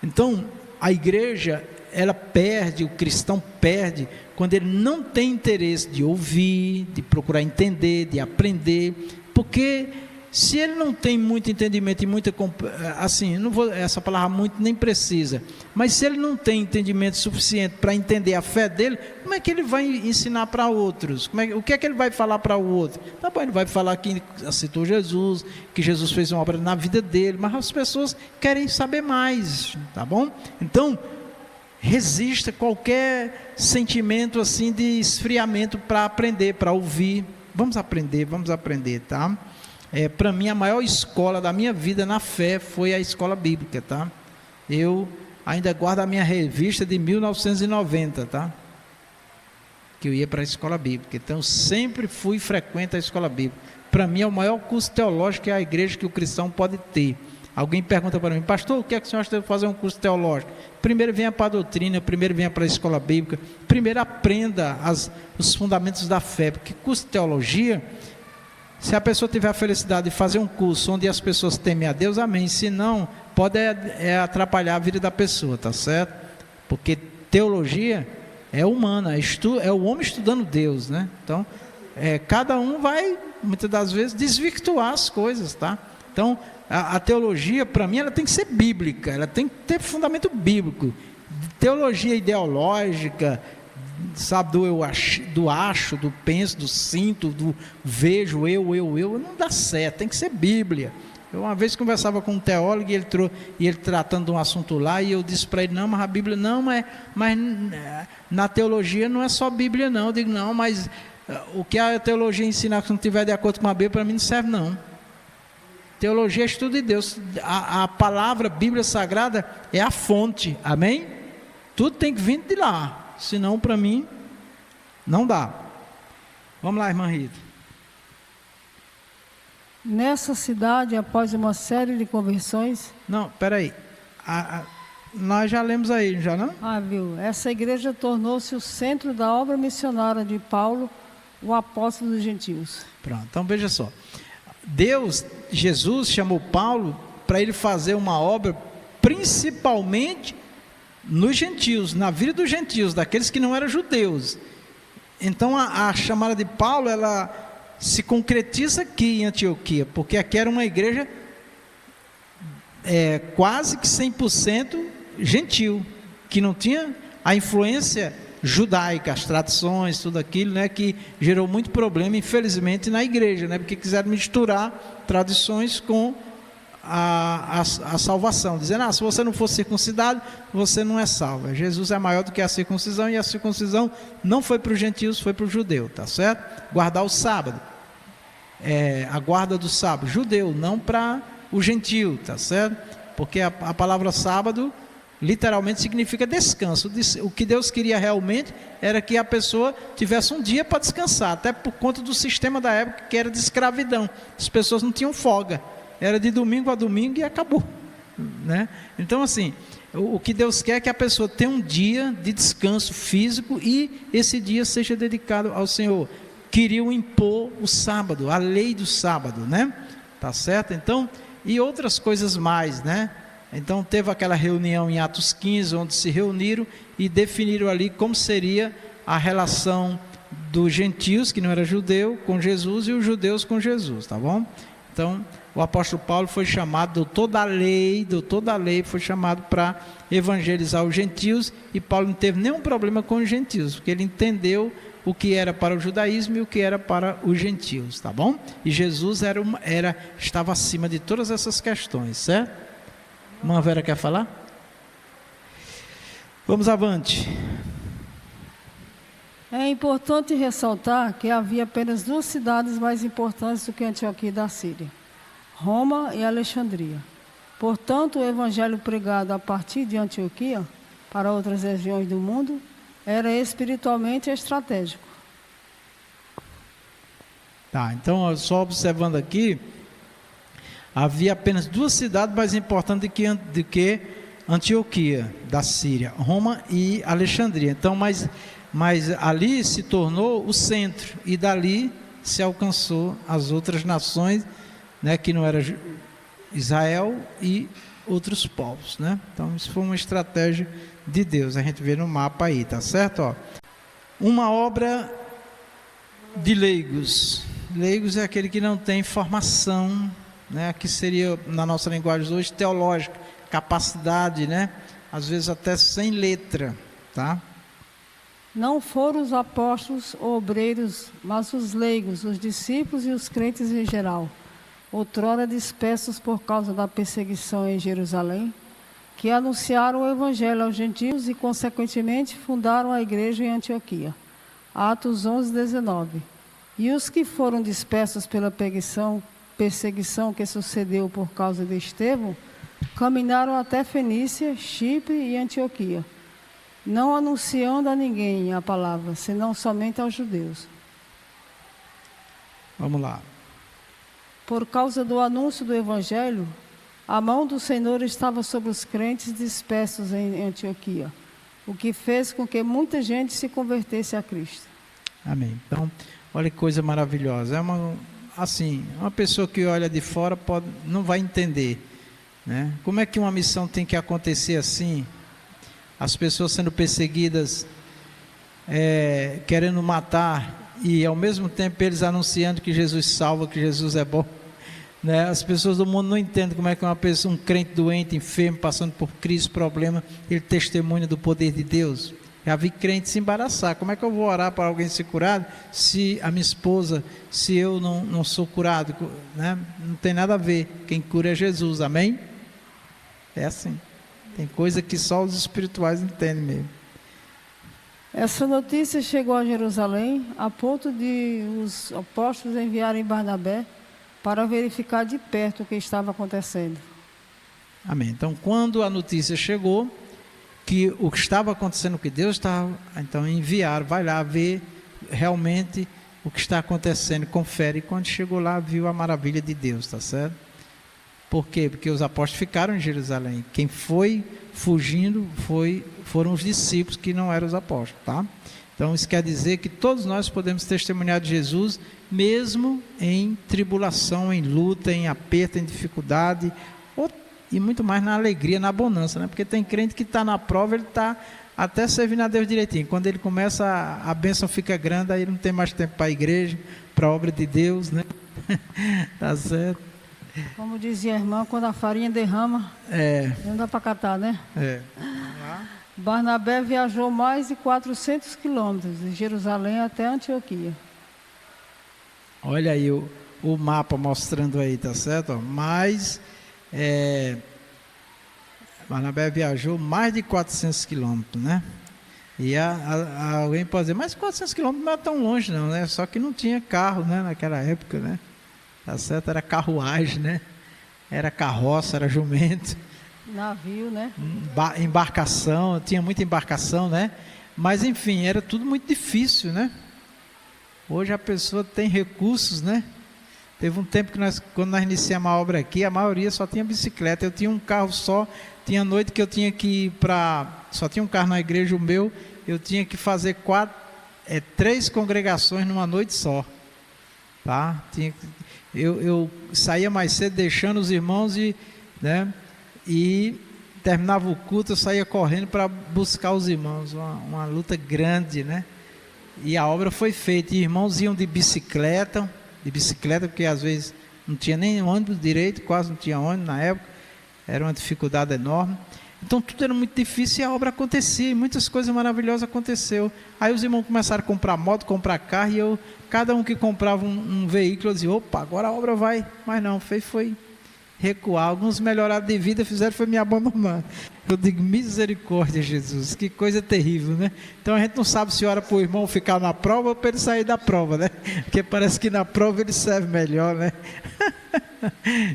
Speaker 2: Então, a igreja, ela perde, o cristão perde, quando ele não tem interesse de ouvir, de procurar entender, de aprender, porque se ele não tem muito entendimento e muita, assim, não vou, essa palavra muito nem precisa, mas se ele não tem entendimento suficiente para entender a fé dele, como é que ele vai ensinar para outros? O que é que ele vai falar para o outro? Tá bom, ele vai falar que aceitou Jesus, que Jesus fez uma obra na vida dele, mas as pessoas querem saber mais, tá bom? Então, resista qualquer sentimento assim de esfriamento para aprender, para ouvir. Vamos aprender, tá? Para mim, a maior escola da minha vida na fé foi a escola bíblica, tá? Eu ainda guardo a minha revista de 1990, tá? Que eu ia para a escola bíblica. Então, sempre fui frequente à escola bíblica. para mim, é o maior curso teológico que a igreja que o cristão pode ter. Alguém pergunta para mim: pastor, o que é que o senhor acha de fazer um curso teológico? Primeiro venha para a doutrina, primeiro venha para a escola bíblica, primeiro aprenda os fundamentos da fé, porque curso de teologia, se a pessoa tiver a felicidade de fazer um curso onde as pessoas temem a Deus, amém. Se não, pode atrapalhar a vida da pessoa, tá certo? Porque teologia é humana, é o homem estudando Deus, né? Então, cada um vai, muitas das vezes, desvirtuar as coisas, tá? Então, a teologia, para mim, ela tem que ser bíblica, ela tem que ter fundamento bíblico. Teologia ideológica, sabe, do acho, do penso, do sinto, do vejo, eu, não dá certo, tem que ser Bíblia. Eu uma vez conversava com um teólogo e ele tratando de um assunto lá, e eu disse para ele: não, mas a Bíblia não, mas na teologia não é só Bíblia não. Eu digo: não, mas o que a teologia ensina, se não estiver de acordo com a Bíblia, para mim não serve não. Teologia é estudo de Deus. A palavra Bíblia Sagrada é a fonte, amém? Tudo tem que vir de lá, senão para mim não dá. Vamos lá, irmã Rita.
Speaker 3: Nessa cidade, após uma série de conversões...
Speaker 2: Não, peraí. Nós já lemos aí, já não?
Speaker 3: Viu? Essa igreja tornou-se o centro da obra missionária de Paulo, o apóstolo dos gentios.
Speaker 2: Pronto, então veja só. Jesus chamou Paulo para ele fazer uma obra principalmente nos gentios, na vida dos gentios, daqueles que não eram judeus. Então a chamada de Paulo, ela se concretiza aqui em Antioquia, porque aqui era uma igreja quase que 100% gentil, que não tinha a influência judaica, as tradições, tudo aquilo, né, que gerou muito problema, infelizmente, na igreja, né, porque quiseram misturar tradições com a salvação, dizendo: se você não for circuncidado, você não é salvo. Jesus é maior do que a circuncisão, e a circuncisão não foi para os gentios, foi para o judeu, tá certo? Guardar o sábado, a guarda do sábado, judeu, não para o gentio, tá certo? Porque a palavra sábado literalmente significa descanso. O que Deus queria realmente era que a pessoa tivesse um dia para descansar, até por conta do sistema da época, que era de escravidão. As pessoas não tinham folga, era de domingo a domingo e acabou, né? Então, assim, o que Deus quer é que a pessoa tenha um dia de descanso físico, e esse dia seja dedicado ao Senhor. Queriam impor o sábado, a lei do sábado, né? Tá certo? Então, e outras coisas mais, né? Então teve aquela reunião em Atos 15, onde se reuniram e definiram ali como seria a relação dos gentios, que não era judeu, com Jesus, e os judeus com Jesus, tá bom? Então o apóstolo Paulo foi chamado, doutor da lei, foi chamado para evangelizar os gentios, e Paulo não teve nenhum problema com os gentios, porque ele entendeu o que era para o judaísmo e o que era para os gentios, tá bom? E Jesus estava acima de todas essas questões, certo? Irmã Vera quer falar? Vamos avante.
Speaker 3: É importante ressaltar que havia apenas duas cidades mais importantes do que Antioquia da Síria: Roma e Alexandria. Portanto, o evangelho pregado a partir de Antioquia para outras regiões do mundo era espiritualmente estratégico.
Speaker 2: Tá, então só observando aqui, havia apenas duas cidades mais importantes do que Antioquia da Síria: Roma e Alexandria. Então, mas ali se tornou o centro, e dali se alcançou as outras nações, né, que não era Israel e outros povos, né? Então isso foi uma estratégia de Deus, a gente vê no mapa aí, tá certo? Ó, uma obra de leigos. Leigos é aquele que não tem formação, né, que seria, na nossa linguagem hoje, teológica, capacidade, né, às vezes até sem letra, tá?
Speaker 3: Não foram os apóstolos ou obreiros, mas os leigos, os discípulos e os crentes em geral, outrora dispersos por causa da perseguição em Jerusalém, que anunciaram o evangelho aos gentios e, consequentemente, fundaram a igreja em Antioquia. Atos 11, 19. E os que foram dispersos pela perseguição que sucedeu por causa de Estevão, caminharam até Fenícia, Chipre e Antioquia, não anunciando a ninguém a palavra, senão somente aos judeus.
Speaker 2: Vamos lá.
Speaker 3: Por causa do anúncio do Evangelho, a mão do Senhor estava sobre os crentes dispersos em Antioquia, o que fez com que muita gente se convertesse a Cristo.
Speaker 2: Amém. Então, olha que coisa maravilhosa. É uma pessoa que olha de fora não vai entender, né? Como é que uma missão tem que acontecer assim? As pessoas sendo perseguidas, querendo matar, e ao mesmo tempo eles anunciando que Jesus salva, que Jesus é bom, né? As pessoas do mundo não entendem como é que um crente doente, enfermo, passando por crise, problema, ele testemunha do poder de Deus. Já vi crente se embaraçar. Como é que eu vou orar para alguém ser curado se a minha esposa, se eu não sou curado, né? Não tem nada a ver. Quem cura é Jesus, amém? É assim. Tem coisa que só os espirituais entendem mesmo.
Speaker 3: Essa notícia chegou a Jerusalém a ponto de os apóstolos enviarem Barnabé para verificar de perto o que estava acontecendo.
Speaker 2: Amém. Então, quando a notícia chegou que o que estava acontecendo, que Deus estava, então enviaram, vai lá ver realmente o que está acontecendo, confere. E quando chegou lá, viu a maravilha de Deus, tá certo? Por quê? Porque os apóstolos ficaram em Jerusalém. Quem foi fugindo foram os discípulos, que não eram os apóstolos, tá? Então isso quer dizer que todos nós podemos testemunhar de Jesus, mesmo em tribulação, em luta, em aperto, em dificuldade, e muito mais na alegria, na bonança, né? Porque tem crente que está na prova, ele está até servindo a Deus direitinho. Quando ele começa, a bênção fica grande, aí ele não tem mais tempo para a igreja, para a obra de Deus, né? Tá certo?
Speaker 3: Como dizia a irmã, quando a farinha derrama, não dá para catar, né? Barnabé viajou mais de 400 quilômetros, de Jerusalém até Antioquia.
Speaker 2: Olha aí o mapa mostrando aí, tá certo? Mas Barnabé viajou mais de 400 quilômetros, né? E alguém pode dizer, mas 400 quilômetros não é tão longe não, né? Só que não tinha carro, né? Naquela época, né? Tá certo? Era carruagem, né? Era carroça, era jumento.
Speaker 3: Navio, né?
Speaker 2: Embarcação, tinha muita embarcação, né? Mas enfim, era tudo muito difícil, né? Hoje a pessoa tem recursos, né? Teve um tempo que quando nós iniciamos a obra aqui, a maioria só tinha bicicleta. Eu tinha um carro só, tinha noite que eu tinha que ir só tinha um carro na igreja, o meu, eu tinha que fazer 3 congregações numa noite só. Tá? Eu saía mais cedo deixando os irmãos e terminava o culto, eu saía correndo para buscar os irmãos, uma luta grande, né? E a obra foi feita, e irmãos iam de bicicleta, porque às vezes não tinha nem ônibus direito, quase não tinha ônibus na época, era uma dificuldade enorme. Então tudo era muito difícil e a obra acontecia, e muitas coisas maravilhosas aconteceu. Aí os irmãos começaram a comprar moto, comprar carro, e cada um que comprava um veículo, eu dizia, opa, agora a obra vai. Mas não, foi recuar. Alguns melhorados de vida fizeram, foi me abandonar. Eu digo, misericórdia, Jesus, que coisa terrível, né? Então a gente não sabe se ora para o irmão ficar na prova ou para ele sair da prova, né? Porque parece que na prova ele serve melhor, né?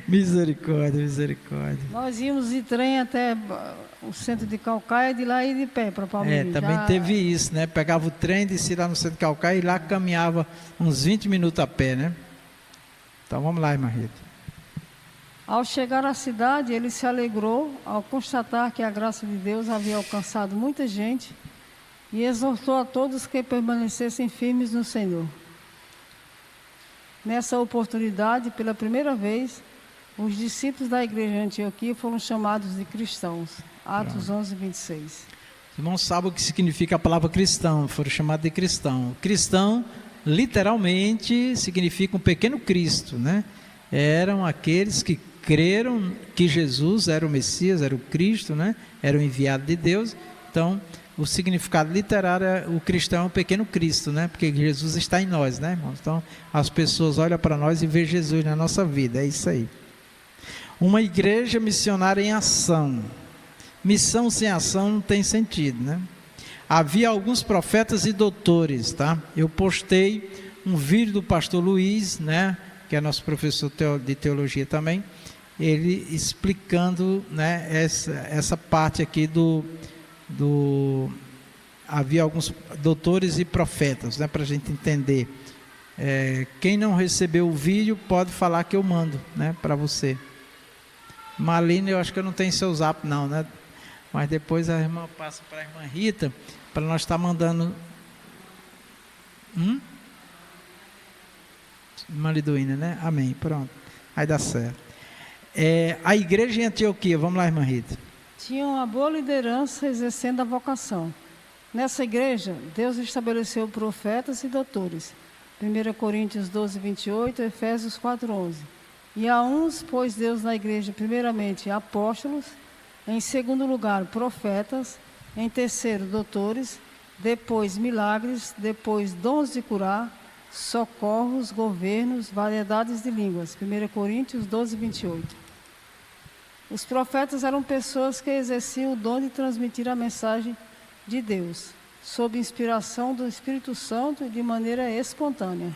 Speaker 2: Misericórdia.
Speaker 3: Nós íamos de trem até o centro de Caucaia, de lá ia de pé para Palmeiras.
Speaker 2: Também teve isso, né? Pegava o trem, descia lá no centro de Caucaia e lá caminhava uns 20 minutos a pé, né? Então vamos lá, irmã Rita.
Speaker 3: Ao chegar à cidade, ele se alegrou ao constatar que a graça de Deus havia alcançado muita gente e exortou a todos que permanecessem firmes no Senhor. Nessa oportunidade, pela primeira vez, os discípulos da igreja de Antioquia foram chamados de cristãos. Atos 11, 26.
Speaker 2: Os irmãos sabem o que significa a palavra cristão, foram chamados de cristão. Cristão, literalmente, significa um pequeno Cristo, né? Eram aqueles que creram que Jesus era o Messias, era o Cristo, né? Era o enviado de Deus. Então, o significado literário é o cristão é um pequeno Cristo, né? Porque Jesus está em nós, né, irmãos? Então, as pessoas olham para nós e veem Jesus na nossa vida, é isso aí. Uma igreja missionária em ação. Missão sem ação não tem sentido, né? Havia alguns profetas e doutores, tá? Eu postei um vídeo do pastor Luiz, né? Que é nosso professor de teologia também, ele explicando, né, essa parte aqui havia alguns doutores e profetas, né, para a gente entender Quem não recebeu o vídeo pode falar que eu mando, né, para você. Marlene, eu acho que eu não tenho seu zap não, né? Mas depois a irmã passa para a irmã Rita, para nós estar mandando. Irmã Liduína, né? Amém, pronto. Aí dá certo. A igreja em Antioquia, vamos lá, irmã Rita.
Speaker 3: Tinha uma boa liderança exercendo a vocação. Nessa igreja, Deus estabeleceu profetas e doutores. 1 Coríntios 12, 28, Efésios 4, 11. E a uns pôs Deus na igreja, primeiramente, apóstolos, em segundo lugar, profetas, em terceiro, doutores, depois milagres, depois dons de curar, socorros, governos, variedades de línguas. 1 Coríntios 12, 28. Os profetas eram pessoas que exerciam o dom de transmitir a mensagem de Deus, sob inspiração do Espírito Santo e de maneira espontânea.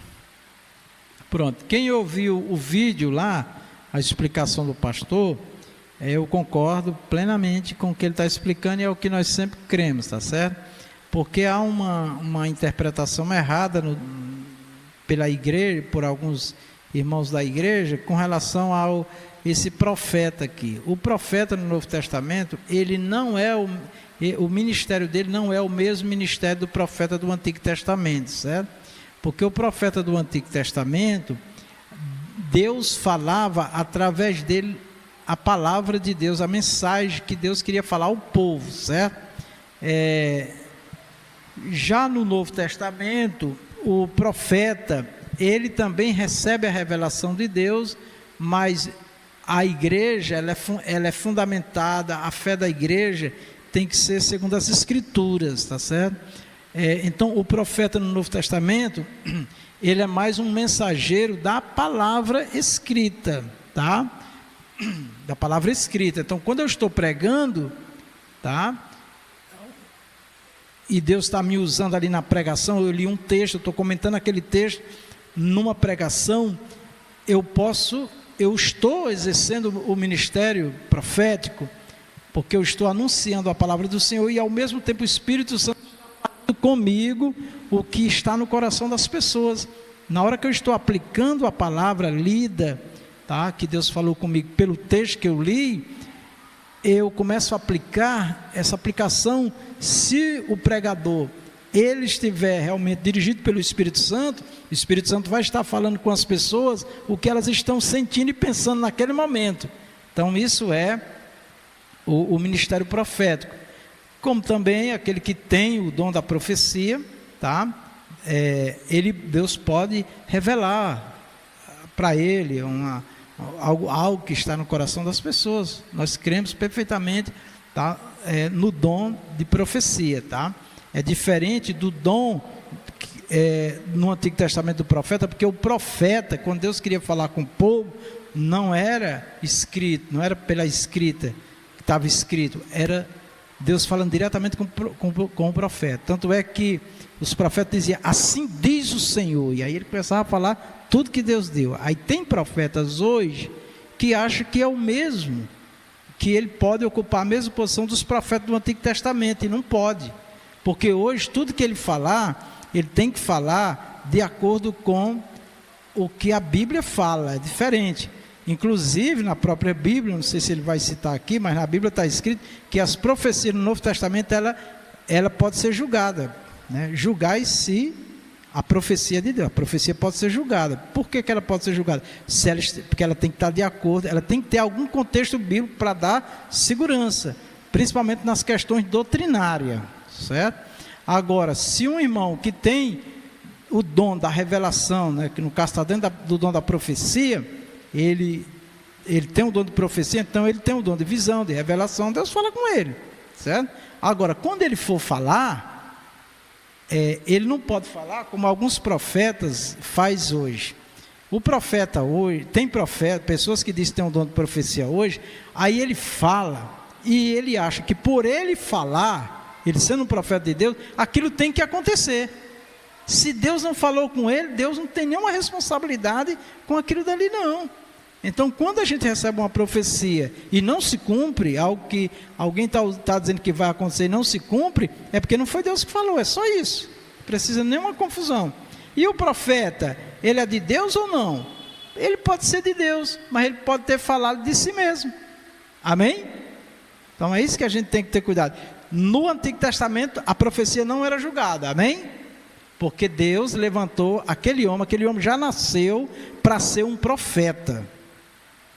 Speaker 2: Pronto, quem ouviu o vídeo lá, a explicação do pastor, eu concordo plenamente com o que ele está explicando e é o que nós sempre cremos, tá certo? Porque há uma interpretação errada pela igreja, por alguns irmãos da igreja, com relação a esse profeta aqui. O profeta no Novo Testamento, ele não é o ministério dele não é o mesmo ministério do profeta do Antigo Testamento, certo? Porque o profeta do Antigo Testamento, Deus falava através dele a palavra de Deus, a mensagem que Deus queria falar ao povo, certo? Já no Novo Testamento, o profeta, ele também recebe a revelação de Deus, mas a igreja, ela é fundamentada, a fé da igreja tem que ser segundo as Escrituras, tá certo? Então, o profeta no Novo Testamento, ele é mais um mensageiro da palavra escrita, tá? Da palavra escrita. Então, quando eu estou pregando, tá? E Deus está me usando ali na pregação, eu li um texto, eu estou comentando aquele texto numa pregação, eu estou exercendo o ministério profético, porque eu estou anunciando a palavra do Senhor e ao mesmo tempo o Espírito Santo comigo o que está no coração das pessoas. Na hora que eu estou aplicando a palavra lida, tá, que Deus falou comigo pelo texto que eu li, eu começo a aplicar essa aplicação. Se o pregador ele estiver realmente dirigido pelo Espírito Santo, o Espírito Santo vai estar falando com as pessoas o que elas estão sentindo e pensando naquele momento. Então isso é o ministério profético. Como também aquele que tem o dom da profecia, tá? Deus pode revelar para ele algo que está no coração das pessoas. Nós cremos perfeitamente, tá? No dom de profecia, tá? É diferente do dom no Antigo Testamento do profeta, porque o profeta, quando Deus queria falar com o povo, não era escrito, não era pela escrita que estava escrito, era Deus falando diretamente com o profeta. Tanto é que os profetas diziam, assim diz o Senhor, e aí ele começava a falar tudo que Deus deu. Aí tem profetas hoje que acham que é o mesmo, que ele pode ocupar a mesma posição dos profetas do Antigo Testamento, e não pode, porque hoje tudo que ele falar, ele tem que falar de acordo com o que a Bíblia fala, é diferente. Inclusive na própria Bíblia, não sei se ele vai citar aqui, mas na Bíblia está escrito que as profecias no Novo Testamento, ela pode ser julgada, né? Julgai-se a profecia de Deus, a profecia pode ser julgada. Por que ela pode ser julgada? Porque ela tem que estar de acordo, ela tem que ter algum contexto bíblico para dar segurança, principalmente nas questões doutrinárias, certo? Agora, se um irmão que tem o dom da revelação, né, que no caso está dentro do dom da profecia, ele tem o dom de profecia, então ele tem o dom de visão, de revelação, Deus fala com ele, certo? Agora, quando ele for falar, ele não pode falar como alguns profetas faz hoje. O profeta hoje, tem profeta, pessoas que dizem que tem um dom de profecia hoje, aí ele fala, e ele acha que por ele falar, ele sendo um profeta de Deus, aquilo tem que acontecer. Se Deus não falou com ele, Deus não tem nenhuma responsabilidade com aquilo dali não. Então, quando a gente recebe uma profecia e não se cumpre, algo que alguém está dizendo que vai acontecer e não se cumpre, é porque não foi Deus que falou, é só isso. Não precisa nenhuma confusão. E o profeta, ele é de Deus ou não? Ele pode ser de Deus, mas ele pode ter falado de si mesmo. Amém? Então é isso que a gente tem que ter cuidado. No Antigo Testamento a profecia não era julgada, amém? Porque Deus levantou aquele homem já nasceu para ser um profeta,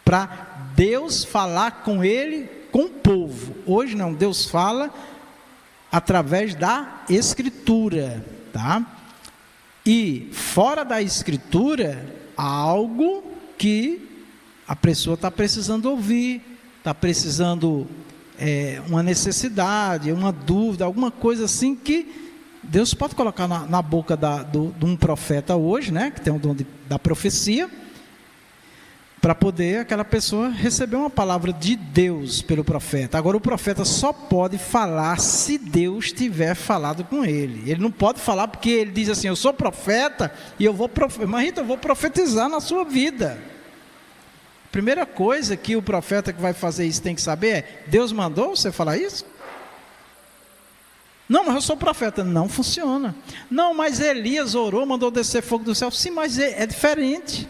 Speaker 2: para Deus falar com ele, com o povo. Hoje não, Deus fala através da Escritura, tá? E fora da Escritura, há algo que a pessoa está precisando ouvir, está precisando uma necessidade, uma dúvida, alguma coisa assim que Deus pode colocar na boca de um profeta hoje, né, que tem o dom da profecia, para poder aquela pessoa receber uma palavra de Deus pelo profeta. Agora o profeta só pode falar se Deus tiver falado com ele. Ele não pode falar porque ele diz assim, eu sou profeta e eu vou profetizar na sua vida. Primeira coisa que o profeta que vai fazer isso tem que saber é, Deus mandou você falar isso? Não, mas eu sou profeta. Não funciona. Não, mas Elias orou, mandou descer fogo do céu. Sim, mas é diferente.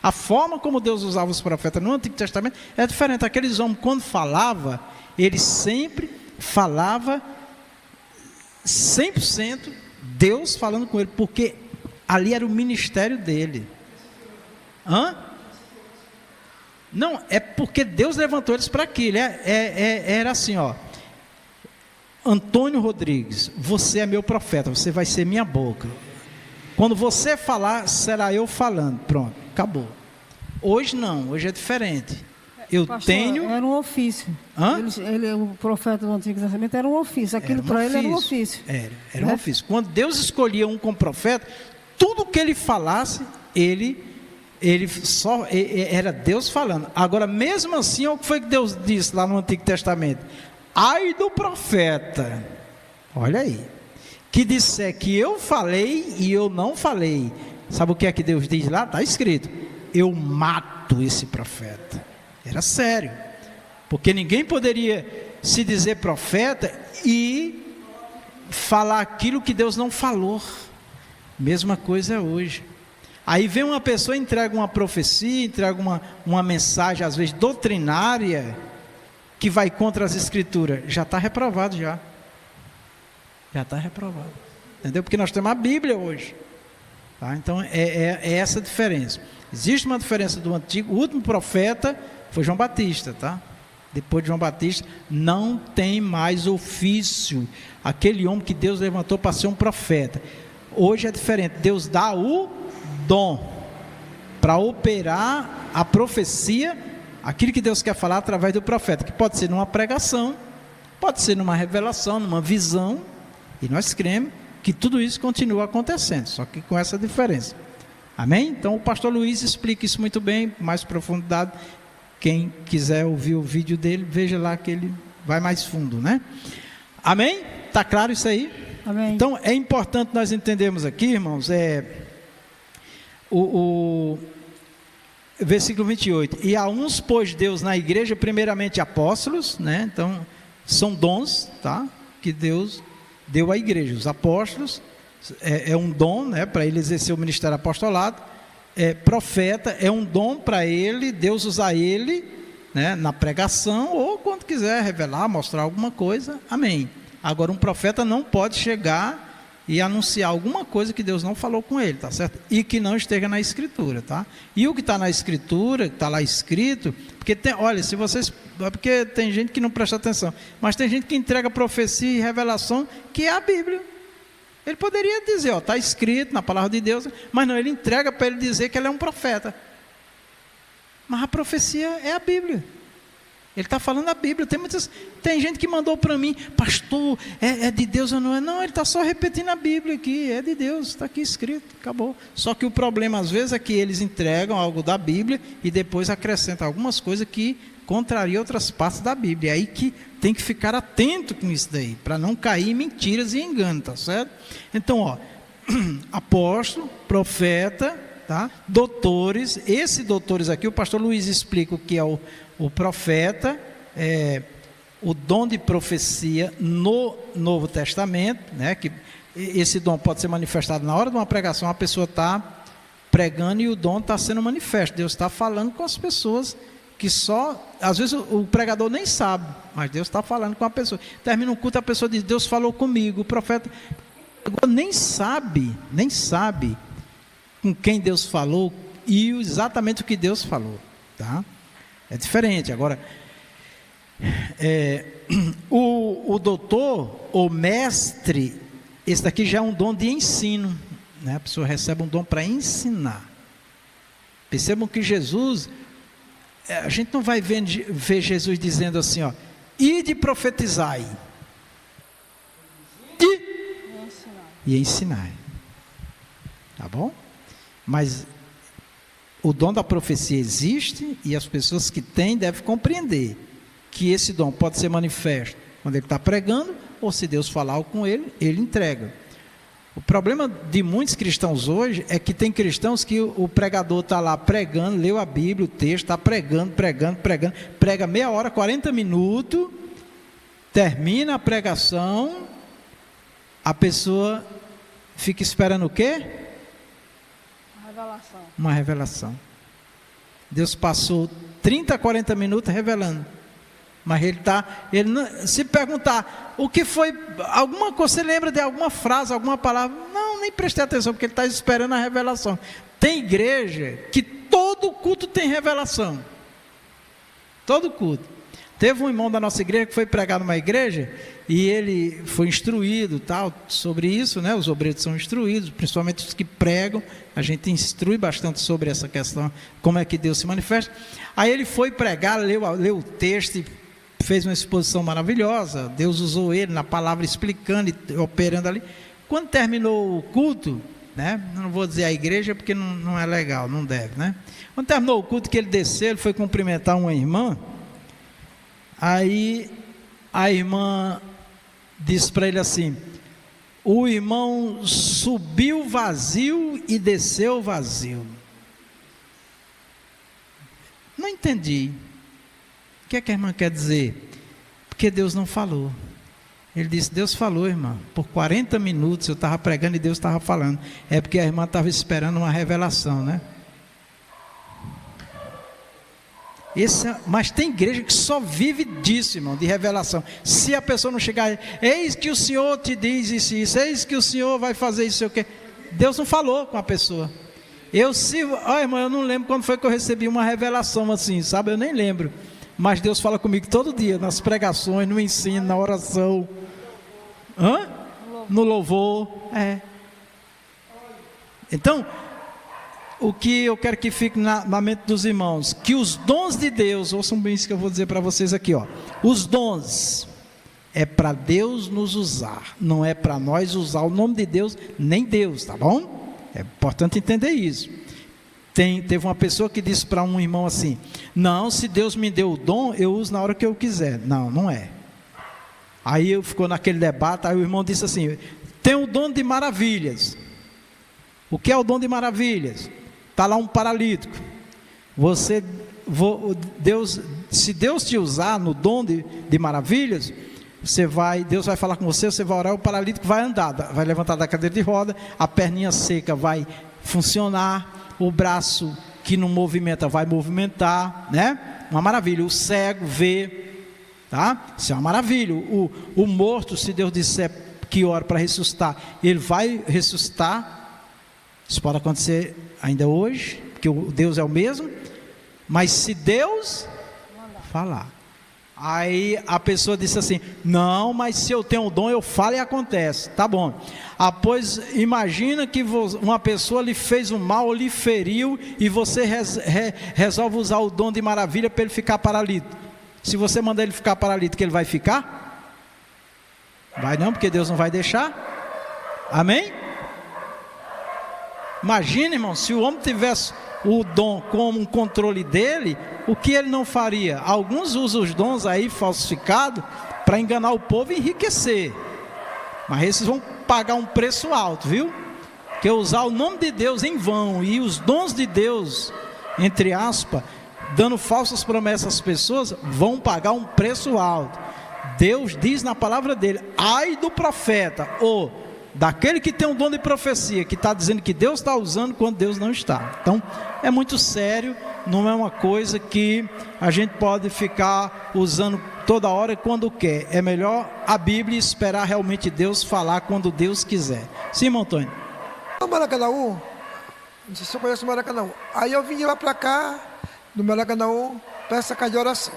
Speaker 2: A forma como Deus usava os profetas no Antigo Testamento é diferente. Aqueles homens, quando falavam, eles sempre falavam 100% Deus falando com ele, porque ali era o ministério dele. Não, é porque Deus levantou eles para aquilo. Era assim, ó. Antônio Rodrigues, você é meu profeta, você vai ser minha boca. Quando você falar, será eu falando. Pronto, acabou. Hoje não, hoje é diferente.
Speaker 3: Pastor, era um ofício. O profeta do Antigo Testamento era um ofício. Aquilo para ele era um ofício.
Speaker 2: Era um ofício. Quando Deus escolhia um como profeta, tudo que ele falasse, ele só era Deus falando. Agora, mesmo assim, o que foi que Deus disse lá no Antigo Testamento? Ai do profeta, olha aí, que disser que eu falei e eu não falei. Sabe o que é que Deus diz lá? Está escrito, eu mato esse profeta. Era sério, porque ninguém poderia se dizer profeta e falar aquilo que Deus não falou. Mesma coisa é hoje. Aí vem uma pessoa, entrega uma profecia, entrega uma mensagem às vezes doutrinária, que vai contra as escrituras, já está reprovado já está reprovado, entendeu? Porque nós temos a Bíblia hoje, tá? Então é essa a diferença. Existe uma diferença do antigo, o último profeta foi João Batista, tá? Depois de João Batista não tem mais ofício, aquele homem que Deus levantou para ser um profeta. Hoje é diferente, Deus dá o dom para operar a profecia, aquilo que Deus quer falar através do profeta, que pode ser numa pregação, pode ser numa revelação, numa visão, e nós cremos que tudo isso continua acontecendo, só que com essa diferença. Amém? Então o pastor Luiz explica isso muito bem, mais profundidade. Quem quiser ouvir o vídeo dele, veja lá que ele vai mais fundo, né? Amém? Está claro isso aí?
Speaker 3: Amém.
Speaker 2: Então é importante nós entendermos aqui, irmãos, o versículo 28, e a uns pôs Deus na igreja, primeiramente apóstolos, né? Então são dons, tá? Que Deus deu à igreja. Os apóstolos é um dom, né? Para ele exercer o ministério apostolado. Profeta é um dom para ele, Deus usar ele, né? Na pregação, ou quando quiser revelar, mostrar alguma coisa, amém. Agora um profeta não pode chegar e anunciar alguma coisa que Deus não falou com ele, tá certo? E que não esteja na escritura, tá? E o que está na escritura, que está lá escrito, porque olha, se vocês, porque tem gente que não presta atenção, mas tem gente que entrega profecia e revelação, que é a Bíblia. Ele poderia dizer, está escrito na palavra de Deus, mas não, ele entrega para ele dizer que ele é um profeta. Mas a profecia é a Bíblia. Ele está falando a Bíblia. Tem gente que mandou para mim, pastor, é de Deus ou não é? Não, ele está só repetindo a Bíblia aqui, é de Deus, está aqui escrito, acabou. Só que o problema às vezes é que eles entregam algo da Bíblia e depois acrescentam algumas coisas que contrariam outras partes da Bíblia. É aí que tem que ficar atento com isso daí, para não cair em mentiras e engano, tá certo? Então, apóstolo, profeta, tá? Doutores, esses doutores aqui, o pastor Luiz explica o que é o profeta, o dom de profecia no Novo Testamento, né? Que esse dom pode ser manifestado na hora de uma pregação, a pessoa está pregando e o dom está sendo manifesto. Deus está falando com as pessoas que às vezes o pregador nem sabe, mas Deus está falando com a pessoa. Termina um culto, a pessoa diz, Deus falou comigo. O profeta nem sabe com quem Deus falou e exatamente o que Deus falou, tá? É diferente. Agora, o doutor ou mestre, esse daqui já é um dom de ensino, né? A pessoa recebe um dom para ensinar. Percebam que Jesus, a gente não vai ver Jesus dizendo assim, ó, ide profetizai e ensinai, tá bom? Mas o dom da profecia existe e as pessoas que têm devem compreender que esse dom pode ser manifesto quando ele está pregando, ou se Deus falar algo com ele, ele entrega. O problema de muitos cristãos hoje é que tem cristãos que o pregador está lá pregando, leu a Bíblia, o texto, está pregando, prega meia hora, 40 minutos, termina a pregação, a pessoa fica esperando o quê?
Speaker 3: Revelação.
Speaker 2: Uma revelação. Deus passou 30, 40 minutos revelando. Mas ele não, se perguntar o que foi, alguma coisa, você lembra de alguma frase, alguma palavra? Não, nem prestei atenção, porque ele está esperando a revelação. Tem igreja que todo culto tem revelação. Todo culto. Teve um irmão da nossa igreja que foi pregar numa igreja e ele foi instruído tal, sobre isso, né? Os obreiros são instruídos, principalmente os que pregam, a gente instrui bastante sobre essa questão, como é que Deus se manifesta. Aí ele foi pregar, leu o texto e fez uma exposição maravilhosa. Deus usou ele na palavra, explicando e operando ali. Quando terminou o culto, né? Não vou dizer a igreja porque não é legal, não deve, né? Quando terminou o culto, que ele desceu, ele foi cumprimentar uma irmã. Aí a irmã disse para ele assim: o irmão subiu vazio e desceu vazio. Não entendi. O que é que a irmã quer dizer? Porque Deus não falou. Ele disse, Deus falou, irmã. Por 40 minutos eu estava pregando e Deus estava falando. É porque a irmã estava esperando uma revelação, né? Mas tem igreja que só vive disso, irmão, de revelação. Se a pessoa não chegar, eis que o Senhor te diz isso, eis que o Senhor vai fazer isso, o quê? Deus não falou com a pessoa. Irmão, eu não lembro quando foi que eu recebi uma revelação assim, sabe? Eu nem lembro. Mas Deus fala comigo todo dia, nas pregações, no ensino, na oração. No louvor. Então, o que eu quero que fique na mente dos irmãos, que os dons de Deus, ouçam bem isso que eu vou dizer para vocês aqui, ó. Os dons é para Deus nos usar, não é para nós usar o nome de Deus, nem Deus, tá bom? É importante entender isso. Teve uma pessoa que disse para um irmão assim: não, se Deus me deu o dom, eu uso na hora que eu quiser. Não é. Aí ficou naquele debate, aí o irmão disse assim: tem o dom de maravilhas. O que é o dom de maravilhas? Está lá um paralítico. Se Deus te usar no dom de maravilhas, Deus vai falar com você, você vai orar, o paralítico vai andar, vai levantar da cadeira de roda, a perninha seca vai funcionar, o braço que não movimenta vai movimentar, né? Uma maravilha. O cego vê, tá? Isso é uma maravilha. O morto, se Deus disser que ora para ressuscitar, ele vai ressuscitar. Isso pode acontecer ainda hoje, porque o Deus é o mesmo. Mas se Deus falar, aí a pessoa disse assim: não, mas se eu tenho um dom, eu falo e acontece. Tá bom. Pois imagina que uma pessoa lhe fez um mal, lhe feriu, e você resolve usar o dom de maravilha para ele ficar paralítico. Se você mandar ele ficar paralítico, ele vai ficar? Vai não, porque Deus não vai deixar. Amém? Imagina, irmão, se o homem tivesse o dom como um controle dele, o que ele não faria? Alguns usam os dons aí falsificados para enganar o povo e enriquecer, mas esses vão pagar um preço alto, viu? Que usar o nome de Deus em vão e os dons de Deus, entre aspas, dando falsas promessas às pessoas, vão pagar um preço alto. Deus diz na palavra dele: ai do profeta, ou daquele que tem um dom de profecia, que está dizendo que Deus está usando quando Deus não está. Então, é muito sério, não é uma coisa que a gente pode ficar usando toda hora e quando quer. É melhor a Bíblia esperar realmente Deus falar quando Deus quiser. Sim, Antônio?
Speaker 4: No Maracanãú, não sei se você conhece o Maracanãú. Aí eu vim de lá para cá, no Maracanãú, para essa casa de oração.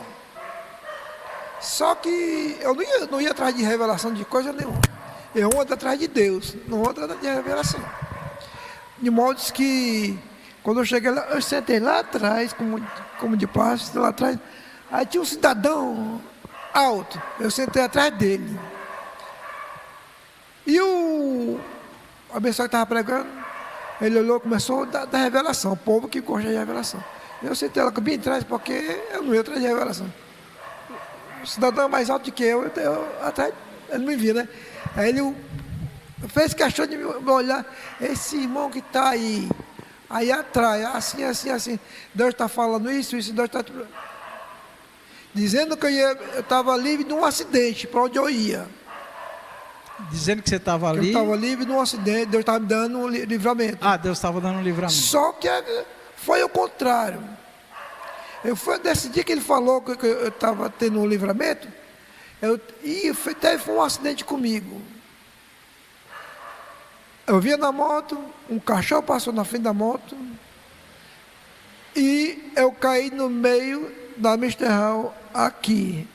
Speaker 4: Só que eu não ia atrás de revelação de coisa nenhuma. Eu ando atrás de Deus, não ando atrás de revelação. De modo que, quando eu cheguei lá, eu sentei lá atrás, como de passo, lá atrás. Aí tinha um cidadão alto, eu sentei atrás dele. E o abençoado que estava pregando, ele olhou e começou a dar revelação, o povo que gosta de revelação. Eu sentei lá bem atrás, porque eu não ia atrás de revelação. O cidadão mais alto do que eu atrás, ele não me via, né? Aí ele fez questão de me olhar, esse irmão que está aí atrás, assim, Deus está falando isso, Deus está dizendo que eu estava livre de um acidente, para onde eu ia.
Speaker 2: Dizendo que você estava ali?
Speaker 4: Eu estava livre de um acidente, Deus estava me dando um livramento.
Speaker 2: Ah, Deus estava dando um livramento.
Speaker 4: Só que foi o contrário. Desse dia que ele falou que eu estava tendo um livramento, teve um acidente comigo. Eu vinha na moto, um cachorro passou na frente da moto e eu caí no meio da Misterral aqui,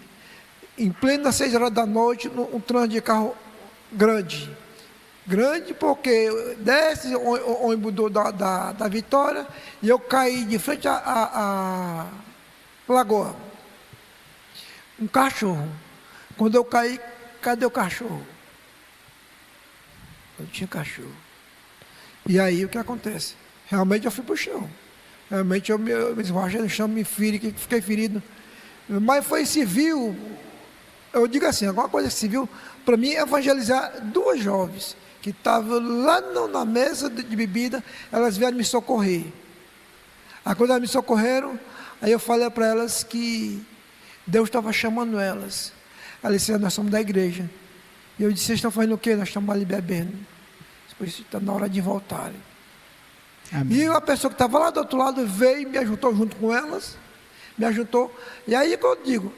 Speaker 4: em plena 6 horas da noite, um trânsito de carro grande porque desce o ônibus da Vitória e eu caí de frente à lagoa. Um cachorro. Quando eu caí, cadê o cachorro? Não tinha cachorro. E aí o que acontece? Realmente eu fui para o chão. Realmente eu me esbarrei no chão, me feri, fiquei ferido. Mas foi civil. Eu digo assim, alguma coisa civil, para mim, evangelizar 2 jovens que estavam lá na mesa de bebida, elas vieram me socorrer. Aí quando elas me socorreram, aí eu falei para elas que Deus estava chamando elas. Elas disseram, nós somos da igreja. E eu disse, vocês estão fazendo o quê? Nós estamos ali bebendo. Depois está na hora de voltarem. Amém. E uma pessoa que estava lá do outro lado veio e me ajuntou junto com elas. Me ajuntou. E aí que eu digo,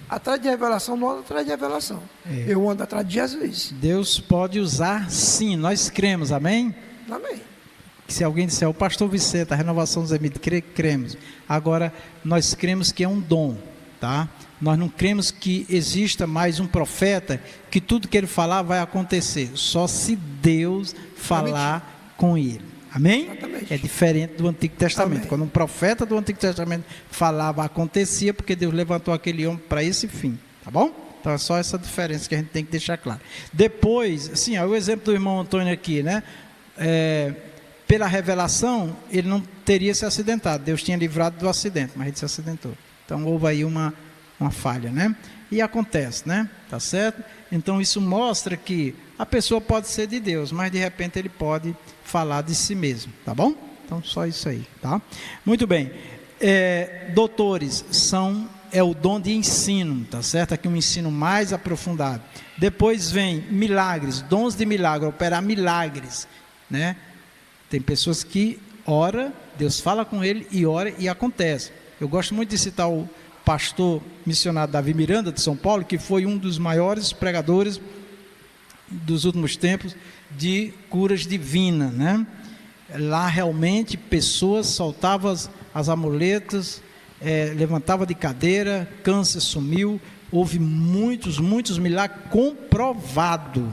Speaker 4: atrás de revelação, não ando atrás de revelação. Eu ando atrás de Jesus.
Speaker 2: Deus pode usar sim, nós cremos, amém?
Speaker 4: Amém.
Speaker 2: Se alguém disser, o pastor Vicente, a renovação dos emites, cremos. Agora, nós cremos que é um dom, tá? Nós não cremos que exista mais um profeta, que tudo que ele falar vai acontecer, só se Deus falar com ele. Amém?
Speaker 4: Exatamente.
Speaker 2: É diferente do Antigo Testamento.
Speaker 4: Amém.
Speaker 2: Quando um profeta do Antigo Testamento falava, acontecia, porque Deus levantou aquele homem para esse fim, tá bom? Então é só essa diferença que a gente tem que deixar claro. Depois, assim, o exemplo do irmão Antônio aqui, né? Pela revelação, ele não teria se acidentado. Deus tinha livrado do acidente, mas ele se acidentou. Então houve aí uma falha, né? E acontece, né? Tá certo? Então isso mostra que a pessoa pode ser de Deus, mas de repente ele pode falar de si mesmo, tá bom? Então só isso aí, tá? Muito bem. Doutores é o dom de ensino, tá certo? Aqui um ensino mais aprofundado. Depois vem milagres, dons de milagre, operar milagres, né? Tem pessoas que ora, Deus fala com ele e ora e acontece. Eu gosto muito de citar o pastor missionário Davi Miranda de São Paulo, que foi um dos maiores pregadores dos últimos tempos de curas divinas, né? Lá realmente pessoas soltavam as amuletas, levantava de cadeira, câncer sumiu, houve muitos milagres comprovados,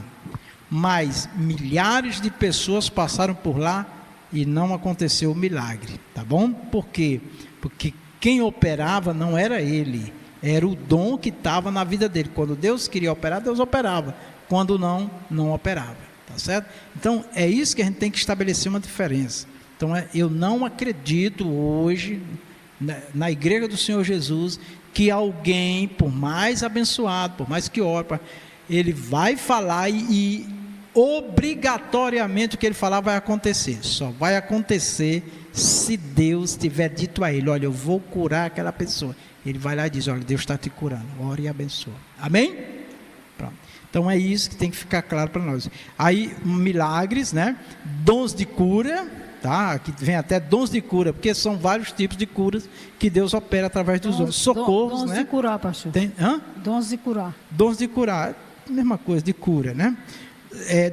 Speaker 2: mas milhares de pessoas passaram por lá e não aconteceu o milagre, tá bom? Por quê? Porque quem operava não era ele, era o dom que estava na vida dele. Quando Deus queria operar, Deus operava, quando não operava, tá certo? Então é isso que a gente tem que estabelecer uma diferença. Então eu não acredito hoje na igreja do Senhor Jesus que alguém, por mais abençoado, por mais que ore, ele vai falar e obrigatoriamente o que ele falar vai acontecer. Só vai acontecer se Deus tiver dito a ele, olha, eu vou curar aquela pessoa. Ele vai lá e diz, olha, Deus está te curando, ore e abençoa. Amém? Pronto. Então é isso que tem que ficar claro para nós. Aí, milagres, né? Dons de cura, tá? Aqui vem até dons de cura, porque são vários tipos de curas que Deus opera através dos dons. Socorros,
Speaker 3: dons
Speaker 2: né?
Speaker 3: de curar, pastor. Dons de curar.
Speaker 2: Dons de curar, mesma coisa, de cura, né?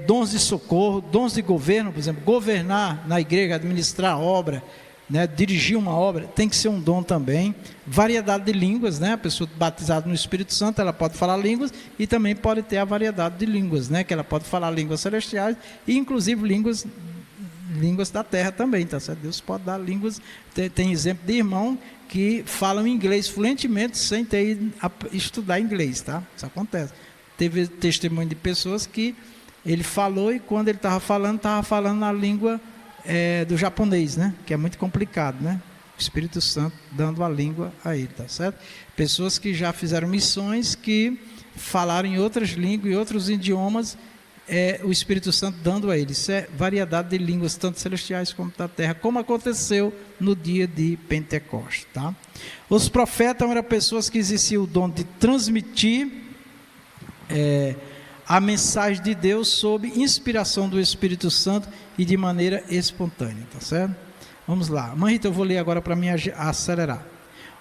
Speaker 2: Dons de socorro, dons de governo, por exemplo, governar na igreja, administrar a obra, né, dirigir uma obra, tem que ser um dom também. Variedade de línguas, né, a pessoa batizada no Espírito Santo, ela pode falar línguas e também pode ter a variedade de línguas, né, que ela pode falar línguas celestiais e inclusive línguas da terra também, tá certo? Deus pode dar línguas, tem exemplo de irmão que falam inglês fluentemente sem ter ido estudar inglês, tá? Isso acontece. Teve testemunho de pessoas que ele falou e quando ele estava falando na língua do japonês, né? Que é muito complicado, né? O Espírito Santo dando a língua a ele, tá certo? Pessoas que já fizeram missões, que falaram em outras línguas, em outros idiomas, o Espírito Santo dando a eles. Isso é variedade de línguas, tanto celestiais como da terra, como aconteceu no dia de Pentecostes, tá? Os profetas eram pessoas que existia o dom de transmitir a mensagem de Deus sob inspiração do Espírito Santo e de maneira espontânea, tá certo? Vamos lá, mãe Rita, eu vou ler agora para me acelerar.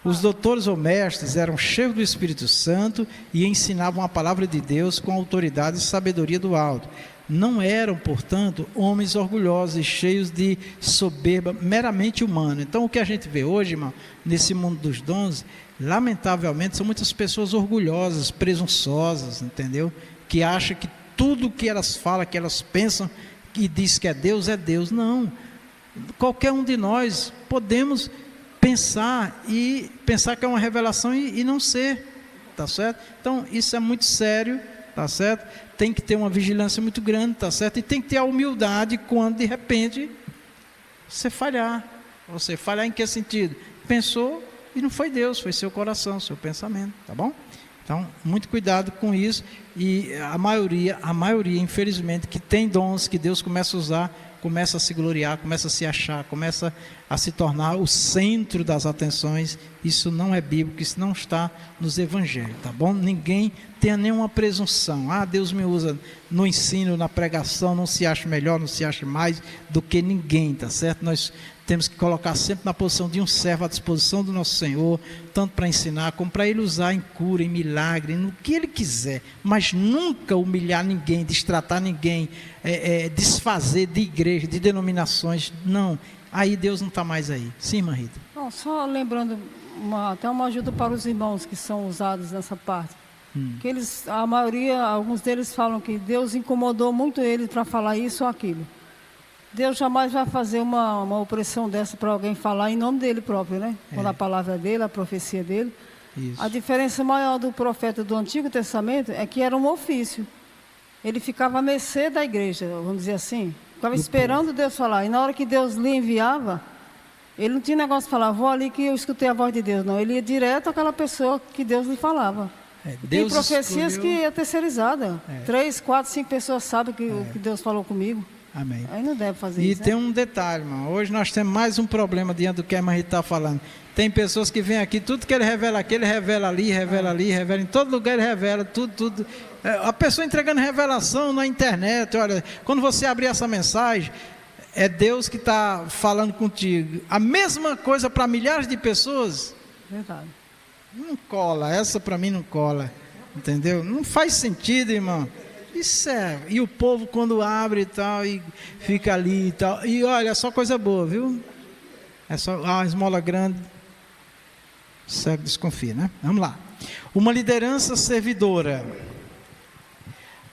Speaker 2: Os doutores ou mestres eram cheios do Espírito Santo e ensinavam a palavra de Deus com autoridade e sabedoria do alto. Não eram, portanto, homens orgulhosos e cheios de soberba meramente humana. Então, o que a gente vê hoje, irmão, nesse mundo dos dons, lamentavelmente, são muitas pessoas orgulhosas, presunçosas, entendeu? Que acham que tudo que elas falam, que elas pensam, e diz que é Deus. Não. Qualquer um de nós podemos pensar que é uma revelação e não ser, tá certo? Então, isso é muito sério, tá certo? Tem que ter uma vigilância muito grande, tá certo? E tem que ter a humildade quando, de repente, você falhar. Você falhar em que sentido? Pensou e não foi Deus, foi seu coração, seu pensamento, tá bom? Então, muito cuidado com isso. E a maioria, infelizmente, que tem dons que Deus começa a usar, começa a se gloriar, começa a se achar, começa a se tornar o centro das atenções. Isso não é bíblico, isso não está nos evangelhos, tá bom? Ninguém tenha nenhuma presunção. Deus me usa no ensino, na pregação, não se acha melhor, não se acha mais do que ninguém, tá certo? Nós temos que colocar sempre na posição de um servo à disposição do nosso Senhor, tanto para ensinar, como para Ele usar em cura, em milagre, no que Ele quiser, mas nunca humilhar ninguém, destratar ninguém, desfazer de igreja, de denominações, não. Aí Deus não está mais aí. Sim, irmã Rita?
Speaker 3: Não, só lembrando, até uma ajuda para os irmãos que são usados nessa parte. Que a maioria, alguns deles falam que Deus incomodou muito eles para falar isso ou aquilo. Deus jamais vai fazer uma opressão dessa para alguém falar em nome dele próprio, né? Quando a palavra dele, a profecia dele.
Speaker 2: Isso.
Speaker 3: A diferença maior do profeta do Antigo Testamento é que era um ofício. Ele ficava à mercê da igreja, vamos dizer assim. Ficava esperando Deus falar. E na hora que Deus lhe enviava, ele não tinha negócio de falar, vou ali que eu escutei a voz de Deus. Não, ele ia direto àquela pessoa que Deus lhe falava. Tem profecias que é terceirizada. 3, 4, 5 pessoas sabem que Deus falou comigo.
Speaker 2: Amém.
Speaker 3: Aí não deve fazer isso.
Speaker 2: E tem um detalhe, irmão. Hoje nós temos mais um problema diante do que a irmã Rita está falando. Tem pessoas que vêm aqui, tudo que ele revela aqui, ele revela ali, revela em todo lugar, ele revela tudo. A pessoa entregando revelação na internet. Olha, quando você abrir essa mensagem, é Deus que está falando contigo. A mesma coisa para milhares de pessoas.
Speaker 3: Verdade.
Speaker 2: Não cola, essa para mim não cola. Entendeu? Não faz sentido, irmão. Isso e o povo quando abre e tal, e fica ali e tal, e olha, é só coisa boa, viu? É só uma esmola grande, o cego desconfia, né? Vamos lá. Uma liderança servidora.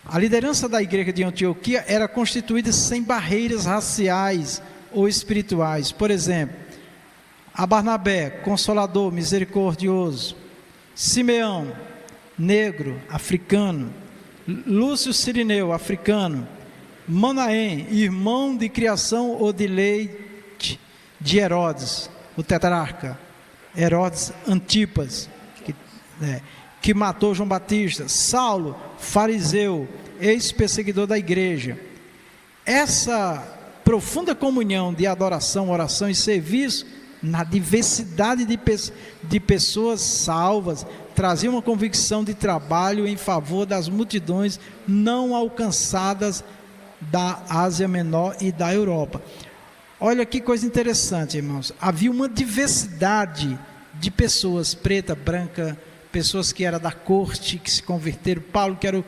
Speaker 2: A liderança da igreja de Antioquia era constituída sem barreiras raciais ou espirituais. Por exemplo, a Barnabé, consolador, misericordioso. Simeão, negro, africano. Lúcio Cirineu, africano. Manaém, irmão de criação ou de leite de Herodes, o tetrarca. Herodes Antipas, que matou João Batista. Saulo, fariseu, ex-perseguidor da igreja. Essa profunda comunhão de adoração, oração e serviço na diversidade de pessoas salvas, trazia uma convicção de trabalho em favor das multidões não alcançadas da Ásia Menor e da Europa. Olha que coisa interessante, irmãos. Havia uma diversidade de pessoas, preta, branca, pessoas que eram da corte, que se converteram. Paulo, que era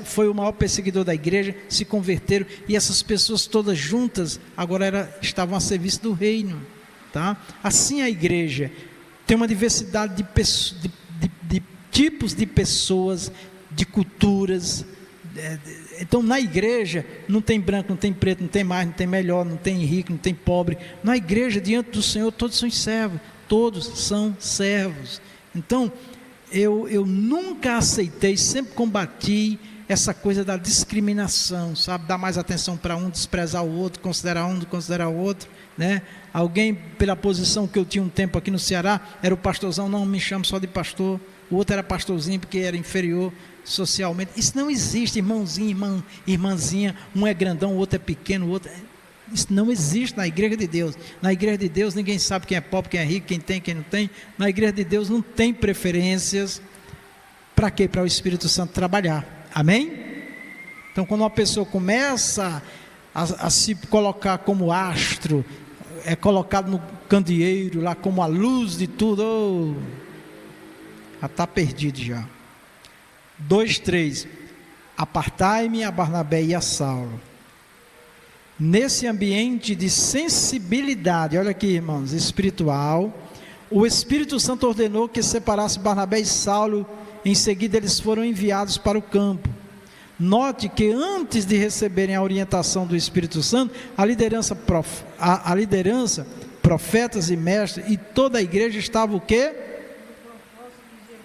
Speaker 2: foi o maior perseguidor da igreja, se converteram. E essas pessoas todas juntas, agora estavam a serviço do reino. Tá? Assim a igreja tem uma diversidade de tipos de pessoas, de culturas. Então na igreja não tem branco, não tem preto, não tem mais, não tem melhor, não tem rico, não tem pobre. Na igreja, diante do Senhor, todos são servos, todos são servos. Então eu nunca aceitei, sempre combati essa coisa da discriminação, sabe, dar mais atenção para um, desprezar o outro, considerar um, considerar o outro, né? Alguém, pela posição que eu tinha um tempo aqui no Ceará, era o pastorzão, não me chamo só de pastor. O outro era pastorzinho porque era inferior socialmente. Isso não existe, irmãozinho, irmãzinha, um é grandão, o outro é pequeno, o outro... Isso não existe na igreja de Deus. Na igreja de Deus ninguém sabe quem é pobre, quem é rico, quem tem, quem não tem. Na igreja de Deus não tem preferências. Para quê? Para o Espírito Santo trabalhar. Amém? Então quando uma pessoa começa a se colocar como astro, é colocado no candeeiro lá como a luz de tudo, já está perdido já. 2:3. Apartai-me a Barnabé e a Saulo. Nesse ambiente de sensibilidade, olha aqui, irmãos, espiritual, o Espírito Santo ordenou que separasse Barnabé e Saulo. Em seguida eles foram enviados para o campo. Note que antes de receberem a orientação do Espírito Santo, a liderança, profetas e mestres e toda a igreja estava o quê?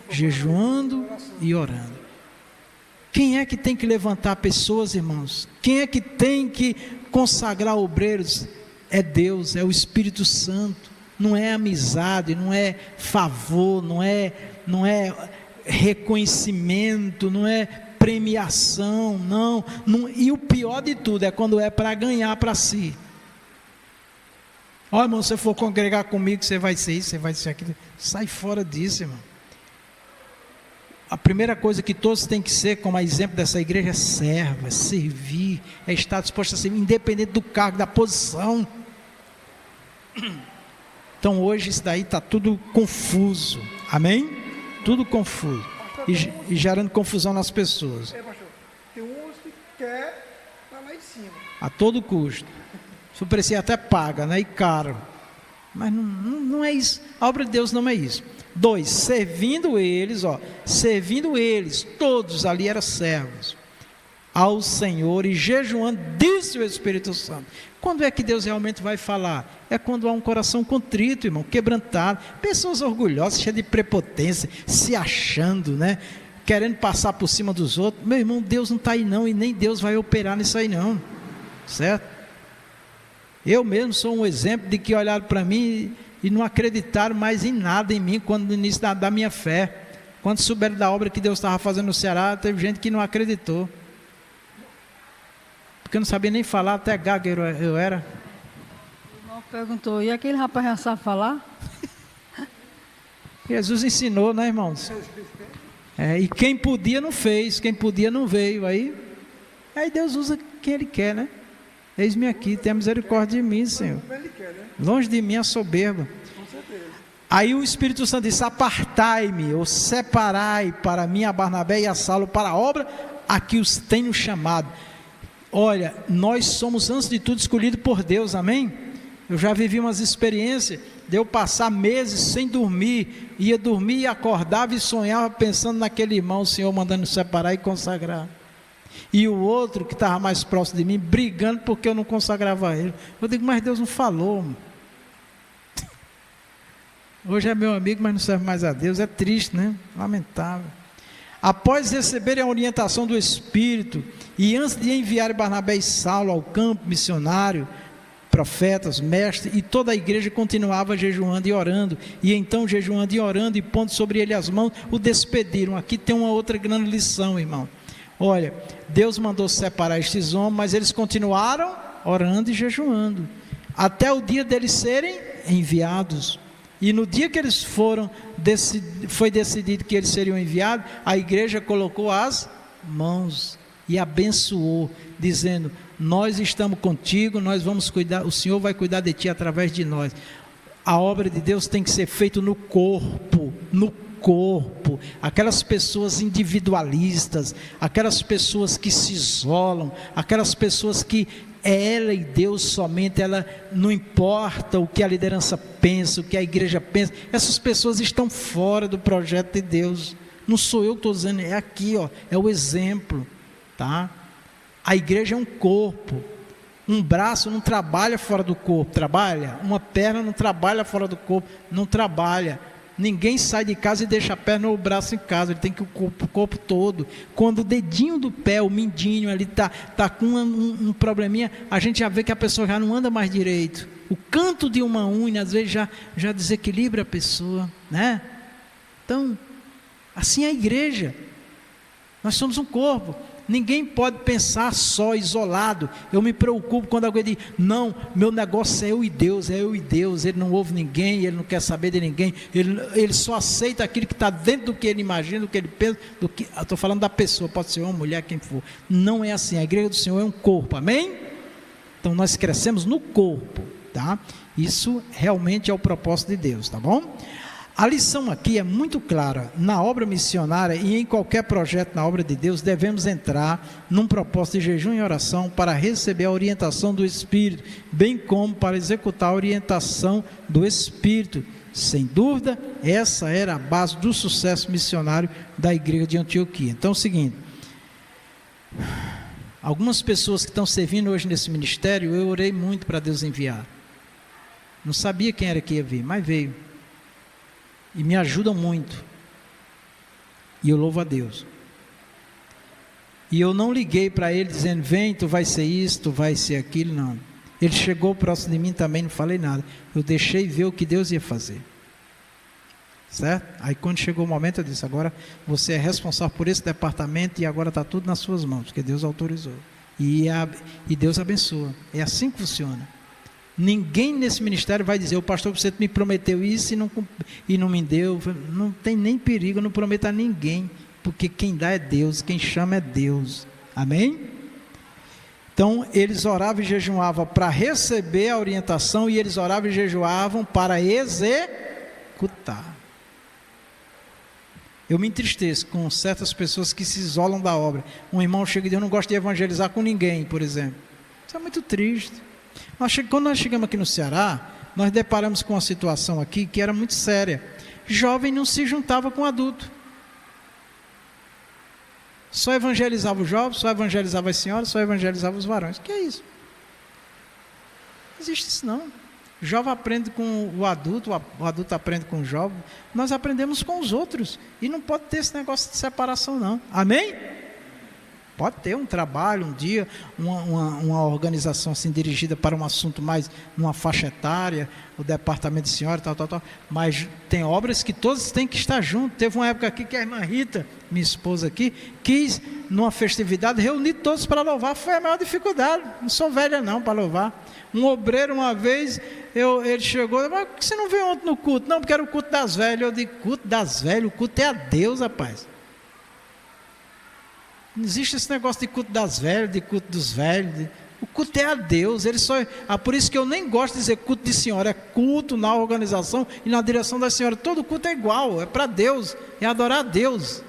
Speaker 2: Jejuando e orando. Quem é que tem que levantar pessoas, irmãos? Quem é que tem que consagrar obreiros? É Deus, é o Espírito Santo. Não é amizade, não é favor, não é reconhecimento, não é premiação, não. E o pior de tudo é quando é para ganhar para si. Ó, irmão, se você for congregar comigo, você vai ser isso, você vai ser aquilo. Sai fora disso, irmão. A primeira coisa que todos têm que ser, como exemplo dessa igreja, é servo, é servir, é estar disposto a servir, independente do cargo, da posição. Então hoje isso daí está tudo confuso, amém? Tudo confuso, e gerando confusão nas pessoas.
Speaker 4: Pastor, tem uns que quer estar lá em cima.
Speaker 2: A todo custo. Se parecer até paga, né? E caro. Mas não é isso, a obra de Deus não é isso. 2, servindo eles, todos ali eram servos ao Senhor e jejuando, disse o Espírito Santo. Quando é que Deus realmente vai falar? É quando há um coração contrito, irmão, quebrantado, pessoas orgulhosas, cheias de prepotência, se achando, né? Querendo passar por cima dos outros. Meu irmão, Deus não está aí não, e nem Deus vai operar nisso aí não, certo? Eu mesmo sou um exemplo de que olharam para mim e não acreditaram mais em nada em mim, quando no início da minha fé. Quando souberam da obra que Deus estava fazendo no Ceará, teve gente que não acreditou, porque eu não sabia nem falar, até gago eu era.
Speaker 3: O irmão perguntou, e aquele rapaz já sabe falar?
Speaker 2: Jesus ensinou, né, irmãos? E quem podia não fez, quem podia não veio. Aí Deus usa quem Ele quer, né? Eis-me aqui, tenha misericórdia de mim, Senhor. Longe de mim a soberba. Aí o Espírito Santo disse: apartai-me, ou separai para mim a Barnabé e a Saulo para a obra a que os tenho chamado. Olha, nós somos antes de tudo escolhidos por Deus, amém? Eu já vivi umas experiências de eu passar meses sem dormir, ia dormir e acordava e sonhava pensando naquele irmão, o Senhor mandando separar e consagrar. E o outro que estava mais próximo de mim, brigando porque eu não consagrava ele. Eu digo, mas Deus não falou. Hoje é meu amigo, mas não serve mais a Deus. É triste, né? Lamentável. Após receberem a orientação do Espírito, e antes de enviar Barnabé e Saulo ao campo missionário, profetas, mestres, e toda a igreja continuava jejuando e orando. E então, jejuando e orando, e pondo sobre ele as mãos, o despediram. Aqui tem uma outra grande lição, irmão. Olha, Deus mandou separar estes homens, mas eles continuaram orando e jejuando, até o dia deles serem enviados. E no dia que eles foi decidido que eles seriam enviados, a igreja colocou as mãos e abençoou, dizendo: nós estamos contigo, nós vamos cuidar, o Senhor vai cuidar de ti através de nós. A obra de Deus tem que ser feita no corpo, aquelas pessoas individualistas, aquelas pessoas que se isolam, aquelas pessoas que é ela e Deus somente, ela não importa o que a liderança pensa, o que a igreja pensa, essas pessoas estão fora do projeto de Deus. Não sou eu que estou dizendo, é aqui, ó, é o exemplo, tá? A igreja é um corpo, um braço não trabalha fora do corpo, trabalha? Uma perna não trabalha fora do corpo, não trabalha. Ninguém sai de casa e deixa a perna ou o braço em casa, ele tem que o corpo todo. Quando o dedinho do pé, o mindinho ali tá com um probleminha, a gente já vê que a pessoa já não anda mais direito. O canto de uma unha às vezes já desequilibra a pessoa, né? Então, assim é a igreja. Nós somos um corpo. Ninguém pode pensar só, isolado. Eu me preocupo quando alguém diz: não, meu negócio é eu e Deus, ele não ouve ninguém, ele não quer saber de ninguém, ele só aceita aquilo que está dentro do que ele imagina, do que ele pensa, eu estou falando da pessoa, pode ser uma mulher, quem for. Não é assim, a igreja do Senhor é um corpo, amém? Então nós crescemos no corpo, tá? Isso realmente é o propósito de Deus, tá bom? A lição aqui é muito clara. Na obra missionária e em qualquer projeto na obra de Deus, devemos entrar num propósito de jejum e oração para receber a orientação do Espírito, bem como para executar a orientação do Espírito. Sem dúvida, essa era a base do sucesso missionário da igreja de Antioquia. Então é o seguinte: algumas pessoas que estão servindo hoje nesse ministério, eu orei muito para Deus enviar. Não sabia quem era que ia vir, mas veio. E me ajudam muito, e eu louvo a Deus. E eu não liguei para ele dizendo: vem, tu vai ser isso, tu vai ser aquilo, não. Ele chegou próximo de mim também, não falei nada, eu deixei ver o que Deus ia fazer, certo? Aí quando chegou o momento eu disse: agora você é responsável por esse departamento e agora está tudo nas suas mãos, porque Deus autorizou, e Deus abençoa. É assim que funciona. Ninguém nesse ministério vai dizer: o pastor você me prometeu isso e não me deu. Não tem nem perigo, não prometa a ninguém, porque quem dá é Deus, quem chama é Deus, amém? Então eles oravam e jejuavam para receber a orientação, e eles oravam e jejuavam para executar. Eu me entristeço com certas pessoas que se isolam da obra. Um irmão chega e diz: eu não gosto de evangelizar com ninguém, por exemplo. Isso é muito triste. Quando nós chegamos aqui no Ceará, nós deparamos com uma situação aqui que era muito séria. Jovem não se juntava com adulto, só evangelizava os jovens, só evangelizava as senhoras, só evangelizava os varões. O que é isso? Não existe isso não. O jovem aprende com o adulto aprende com o jovem, nós aprendemos com os outros, e não pode ter esse negócio de separação não, amém? Pode ter um trabalho, um dia, uma organização assim dirigida para um assunto mais, numa faixa etária, o departamento de senhora, tal, mas tem obras que todos têm que estar juntos. Teve uma época aqui que a irmã Rita, minha esposa aqui, quis, numa festividade, reunir todos para louvar. Foi a maior dificuldade, não sou velha não para louvar. Um obreiro uma vez, ele chegou: mas por que você não veio ontem no culto? Não, porque era o culto das velhas. Eu digo: culto das velhas? O culto é a Deus, rapaz. Não existe esse negócio de culto das velhas, de culto dos velhos. O culto é a Deus. Por isso que eu nem gosto de dizer culto de senhora. É culto na organização e na direção da senhora. Todo culto é igual, é para Deus, é adorar a Deus.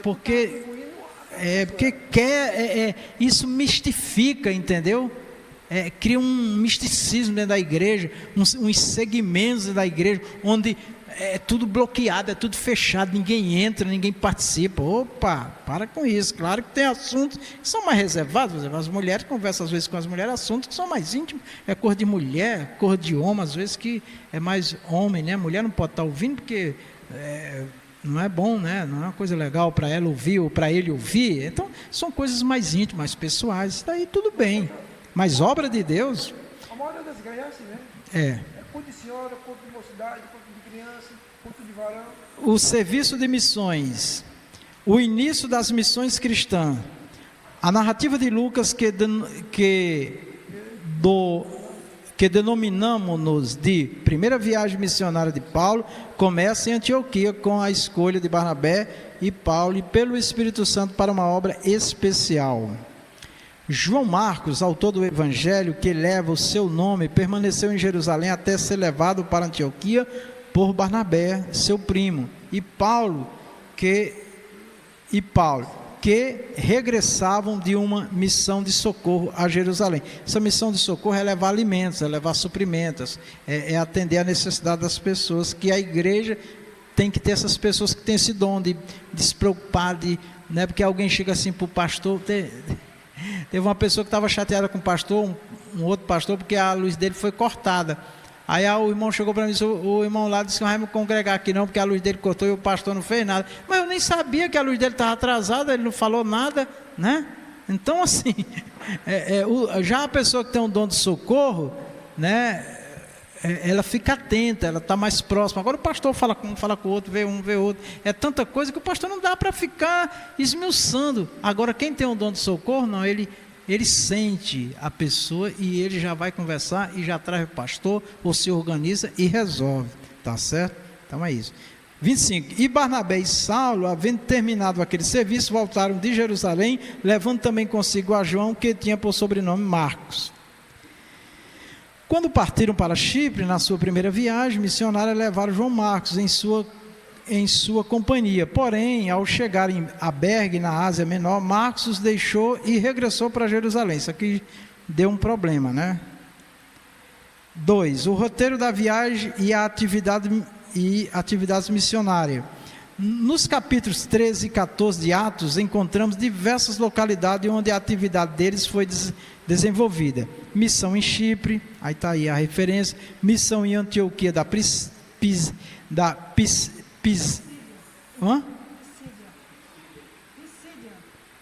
Speaker 2: Porque isso mistifica, entendeu? Cria um misticismo dentro da igreja, uns segmentos dentro da igreja, onde é tudo bloqueado, é tudo fechado, ninguém entra, ninguém participa. Opa, para com isso. Claro que tem assuntos que são mais reservados. As mulheres conversam às vezes com as mulheres, assuntos que são mais íntimos, é cor de mulher, cor de homem, às vezes que é mais homem, né? A mulher não pode estar ouvindo porque não é bom, né? Não é uma coisa legal para ela ouvir ou para ele ouvir. Então são coisas mais íntimas, mais pessoais. Daí tudo bem, mas obra de Deus,
Speaker 4: a maioria das igrejas é assim, né? É culto de senhora, culto de mocidade, culto de criança, culto de varão.
Speaker 2: O serviço de missões, o início das missões cristãs, a narrativa de Lucas que que denominamos-nos de primeira viagem missionária de Paulo, começa em Antioquia com a escolha de Barnabé e Paulo e pelo Espírito Santo para uma obra especial. João Marcos, autor do Evangelho que leva o seu nome, permaneceu em Jerusalém até ser levado para Antioquia por Barnabé, seu primo, e Paulo, que regressavam de uma missão de socorro a Jerusalém. Essa missão de socorro é levar alimentos, é levar suprimentos, é atender a necessidade das pessoas, que a igreja tem que ter essas pessoas que têm esse dom de se preocupar, né, porque alguém chega assim para o pastor, teve uma pessoa que estava chateada com o pastor, um outro pastor, porque a luz dele foi cortada. Aí o irmão chegou para mim, o irmão lá disse que não vai me congregar aqui não, porque a luz dele cortou e o pastor não fez nada. Mas eu nem sabia que a luz dele estava atrasada, ele não falou nada, né? Então assim, já a pessoa que tem um dom de socorro, né, ela fica atenta, ela está mais próxima. Agora o pastor fala com um, fala com o outro, vê um, vê outro. É tanta coisa que o pastor não dá para ficar esmiuçando. Agora quem tem um dom de socorro, não, ele sente a pessoa e ele já vai conversar e já traz o pastor, ou se organiza e resolve, tá certo? Então é isso. 25, e Barnabé e Saulo, havendo terminado aquele serviço, voltaram de Jerusalém, levando também consigo a João, que tinha por sobrenome Marcos. Quando partiram para Chipre, na sua primeira viagem missionária, levaram João Marcos em sua companhia. Porém, ao chegarem a Bergue, na Ásia Menor, Marcos os deixou e regressou para Jerusalém. Isso aqui deu um problema, né? 2. O roteiro da viagem e atividades missionárias. Nos capítulos 13 e 14 de Atos, encontramos diversas localidades onde a atividade deles foi desenvolvida. Missão em Chipre, aí está aí a referência. Missão em Antioquia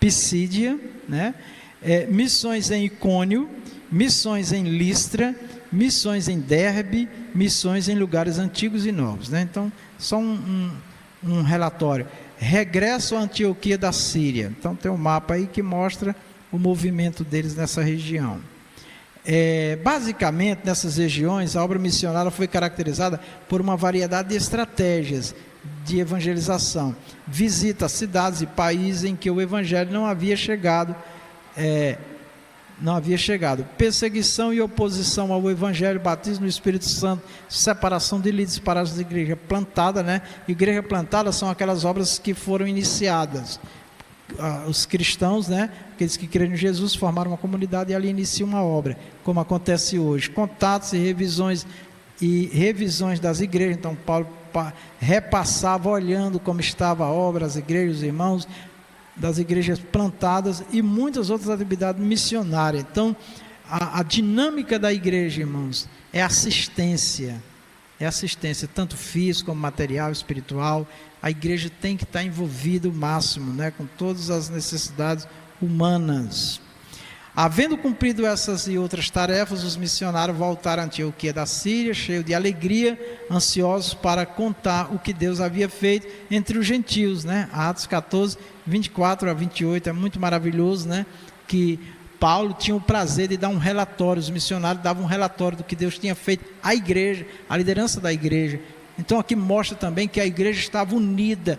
Speaker 2: Pisídia, né? Missões em Icônio, missões em Listra, missões em Derbe, missões em lugares antigos e novos, né? Então, só um relatório. Regresso à Antioquia da Síria. Então tem um mapa aí que mostra o movimento deles nessa região. Basicamente, nessas regiões, a obra missionária foi caracterizada por uma variedade de estratégias de evangelização. Visita a cidades e países em que o evangelho não havia chegado. Perseguição e oposição ao evangelho, batismo no Espírito Santo, separação de líderes para as igrejas plantadas, né? Igreja plantada são aquelas obras que foram iniciadas. Os cristãos, né, aqueles que creem em Jesus, formaram uma comunidade e ali iniciam uma obra, como acontece hoje. Contatos e revisões das igrejas. Então Paulo repassava olhando como estava a obra, as igrejas, os irmãos das igrejas plantadas e muitas outras atividades missionárias. Então a dinâmica da igreja, irmãos, é assistência, tanto física como material, espiritual. A igreja tem que estar envolvida o máximo, né, com todas as necessidades humanas. Havendo cumprido essas e outras tarefas, os missionários voltaram a Antioquia da Síria, cheios de alegria, ansiosos para contar o que Deus havia feito entre os gentios, né? Atos 14, 24 a 28, é muito maravilhoso, né? Que Paulo tinha o prazer de dar um relatório, os missionários davam um relatório do que Deus tinha feito à igreja, à liderança da igreja. Então aqui mostra também que a igreja estava unida,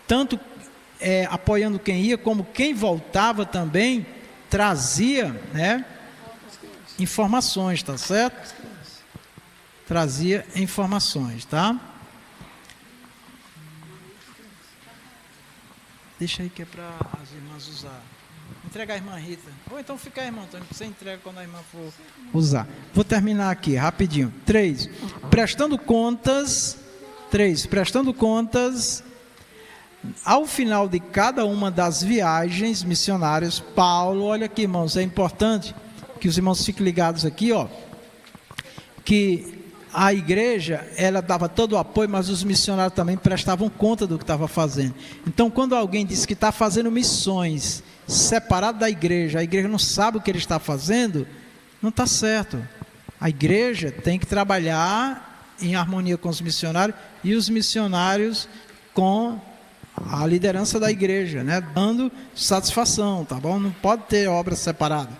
Speaker 2: tanto apoiando quem ia, como quem voltava também trazia, né, informações, tá certo? Trazia informações, tá? Deixa aí que é para as irmãs usar. Entrega a irmã Rita. Ou então fica a irmã Antônio, você entrega quando a irmã for usar. Vou terminar aqui, rapidinho. 3. Prestando contas, ao final de cada uma das viagens missionárias, Paulo, olha aqui, irmãos, é importante que os irmãos fiquem ligados aqui, ó, que a igreja, ela dava todo o apoio, mas os missionários também prestavam conta do que estava fazendo. Então, quando alguém diz que está fazendo missões separado da igreja, a igreja não sabe o que ele está fazendo, não está certo. A igreja tem que trabalhar em harmonia com os missionários e os missionários com a liderança da igreja, né, dando satisfação, tá bom? Não pode ter obra separada.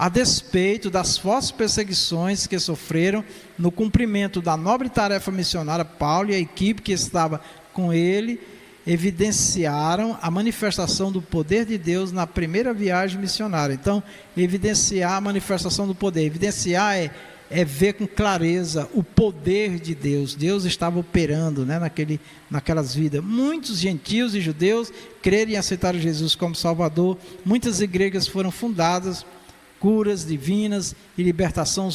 Speaker 2: a despeito das fortes perseguições que sofreram no cumprimento da nobre tarefa missionária. Paulo e a equipe que estava com ele evidenciaram a manifestação do poder de Deus na primeira viagem missionária. Então, evidenciar a manifestação do poder, evidenciar é ver com clareza o poder de Deus. Deus estava operando, né, naquelas vidas. Muitos gentios e judeus creram e aceitaram Jesus como Salvador. Muitas igrejas foram fundadas, curas divinas e libertação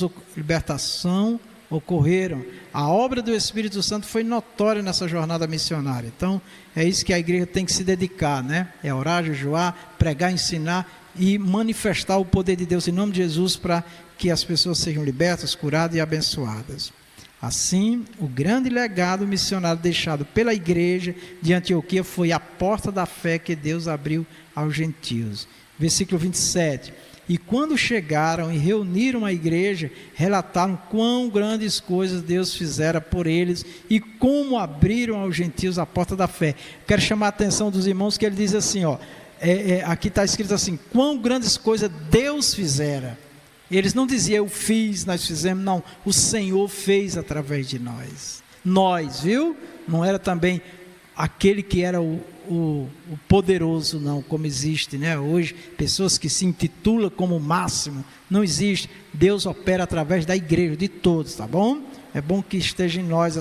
Speaker 2: ocorreram. A obra do Espírito Santo foi notória nessa jornada missionária. Então, é isso que a igreja tem que se dedicar, né? É orar, jejuar, pregar, ensinar e manifestar o poder de Deus em nome de Jesus para que as pessoas sejam libertas, curadas e abençoadas. Assim, o grande legado missionário deixado pela igreja de Antioquia foi a porta da fé que Deus abriu aos gentios. Versículo 27. E quando chegaram e reuniram a igreja, relataram quão grandes coisas Deus fizera por eles e como abriram aos gentios a porta da fé. Quero chamar a atenção dos irmãos que ele diz assim, aqui está escrito assim, quão grandes coisas Deus fizera. Eles não diziam eu fiz, nós fizemos, não, o Senhor fez através de nós. Nós, viu? Não era também aquele que era o poderoso, não, como existe, né? Hoje, pessoas que se intitulam como o máximo, não existe. Deus opera através da igreja, de todos, tá bom? É bom que esteja em nós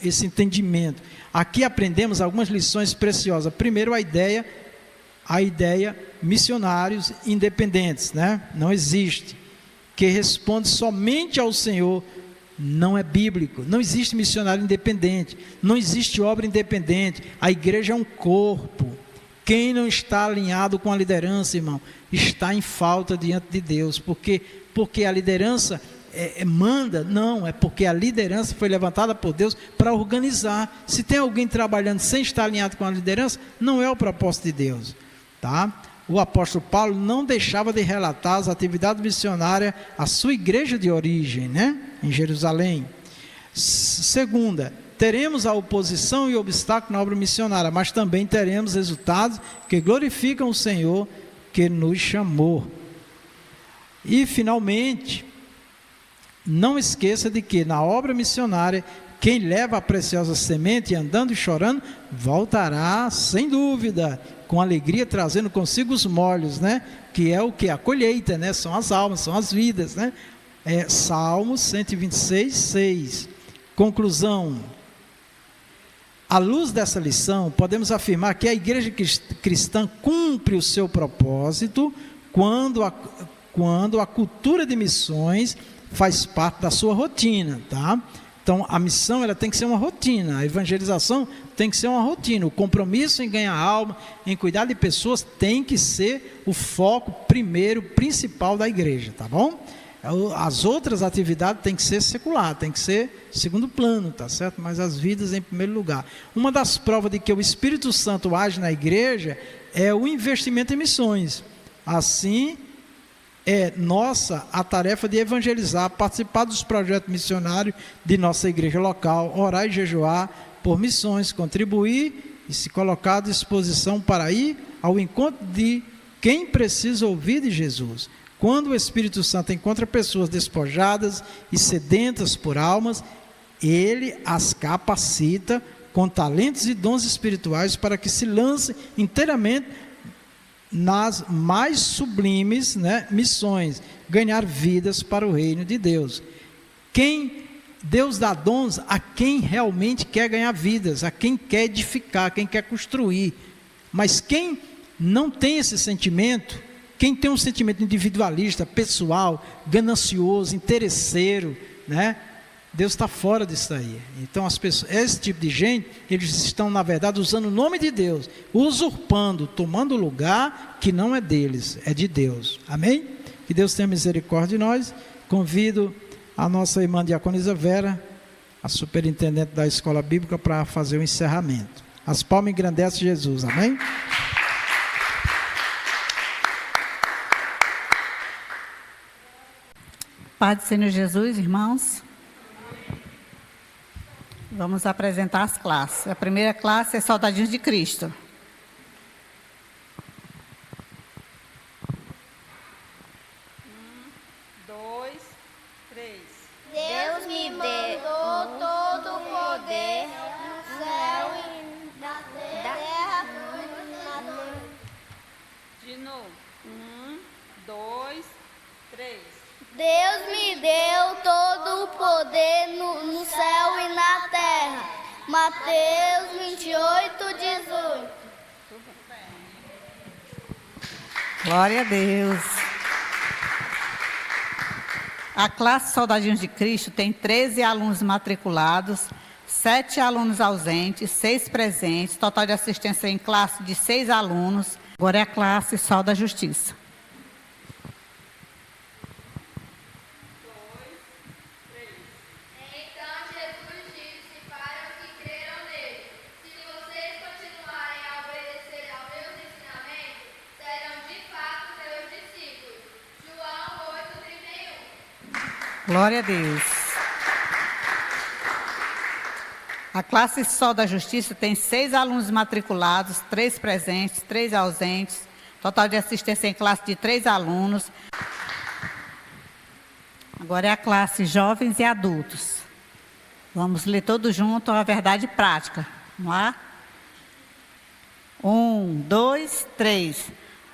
Speaker 2: esse entendimento. Aqui aprendemos algumas lições preciosas. Primeiro, a ideia missionários independentes, né? Não existe. Que responde somente ao Senhor, não é bíblico. Não existe missionário independente, não existe obra independente. A igreja é um corpo. Quem não está alinhado com a liderança, irmão, está em falta diante de Deus. Porque a liderança manda? Não, é porque a liderança foi levantada por Deus para organizar. Se tem alguém trabalhando sem estar alinhado com a liderança, não é o propósito de Deus, tá? O apóstolo Paulo não deixava de relatar as atividades missionárias à sua igreja de origem, né? Em Jerusalém. Segunda, teremos a oposição e obstáculo na obra missionária, mas também teremos resultados que glorificam o Senhor que nos chamou. E finalmente, não esqueça de que na obra missionária, quem leva a preciosa semente andando e chorando, voltará sem dúvida, com alegria, trazendo consigo os molhos, né? Que é o que? A colheita, né? São as almas, são as vidas, né? Salmos 126, 6. Conclusão. À luz dessa lição, podemos afirmar que a igreja cristã cumpre o seu propósito quando a cultura de missões faz parte da sua rotina, tá? Então, a missão ela tem que ser uma rotina, a evangelização tem que ser uma rotina, o compromisso em ganhar alma, em cuidar de pessoas, tem que ser o foco primeiro, principal da igreja, tá bom? As outras atividades têm que ser secular, tem que ser segundo plano, tá certo? Mas as vidas em primeiro lugar. Uma das provas de que o Espírito Santo age na igreja é o investimento em missões. Assim, é nossa a tarefa de evangelizar, participar dos projetos missionários de nossa igreja local, orar e jejuar por missões, contribuir e se colocar à disposição para ir ao encontro de quem precisa ouvir de Jesus. Quando o Espírito Santo encontra pessoas despojadas e sedentas por almas, ele as capacita com talentos e dons espirituais para que se lancem inteiramente nas mais sublimes, né, missões, ganhar vidas para o reino de Deus. Deus dá dons a quem realmente quer ganhar vidas, a quem quer edificar, quem quer construir. Mas quem não tem esse sentimento, quem tem um sentimento individualista, pessoal, ganancioso, interesseiro, né, Deus está fora disso aí. Então as pessoas, esse tipo de gente, eles estão na verdade usando o nome de Deus, usurpando, tomando o lugar que não é deles, é de Deus. Amém? Que Deus tenha misericórdia de nós. Convido a nossa irmã diaconisa Vera, a superintendente da escola bíblica, para fazer o encerramento. As palmas engrandecem Jesus. Amém?
Speaker 5: Paz do Senhor Jesus, irmãos. Vamos apresentar as classes. A primeira classe é Soldadinhos de Cristo.
Speaker 6: Mateus 28:18.
Speaker 5: Glória a Deus. A classe Soldadinhos de Cristo tem 13 alunos matriculados, 7 alunos ausentes, 6 presentes, total de assistência em classe de 6 alunos. Agora é a classe Sol da Justiça. Glória a Deus. A classe Sol da Justiça tem 6 alunos matriculados, 3 presentes, 3 ausentes, total de assistência em classe de 3 alunos. Agora é a classe Jovens e Adultos. Vamos ler todos juntos a verdade prática. Vamos lá? 1, 2, 3.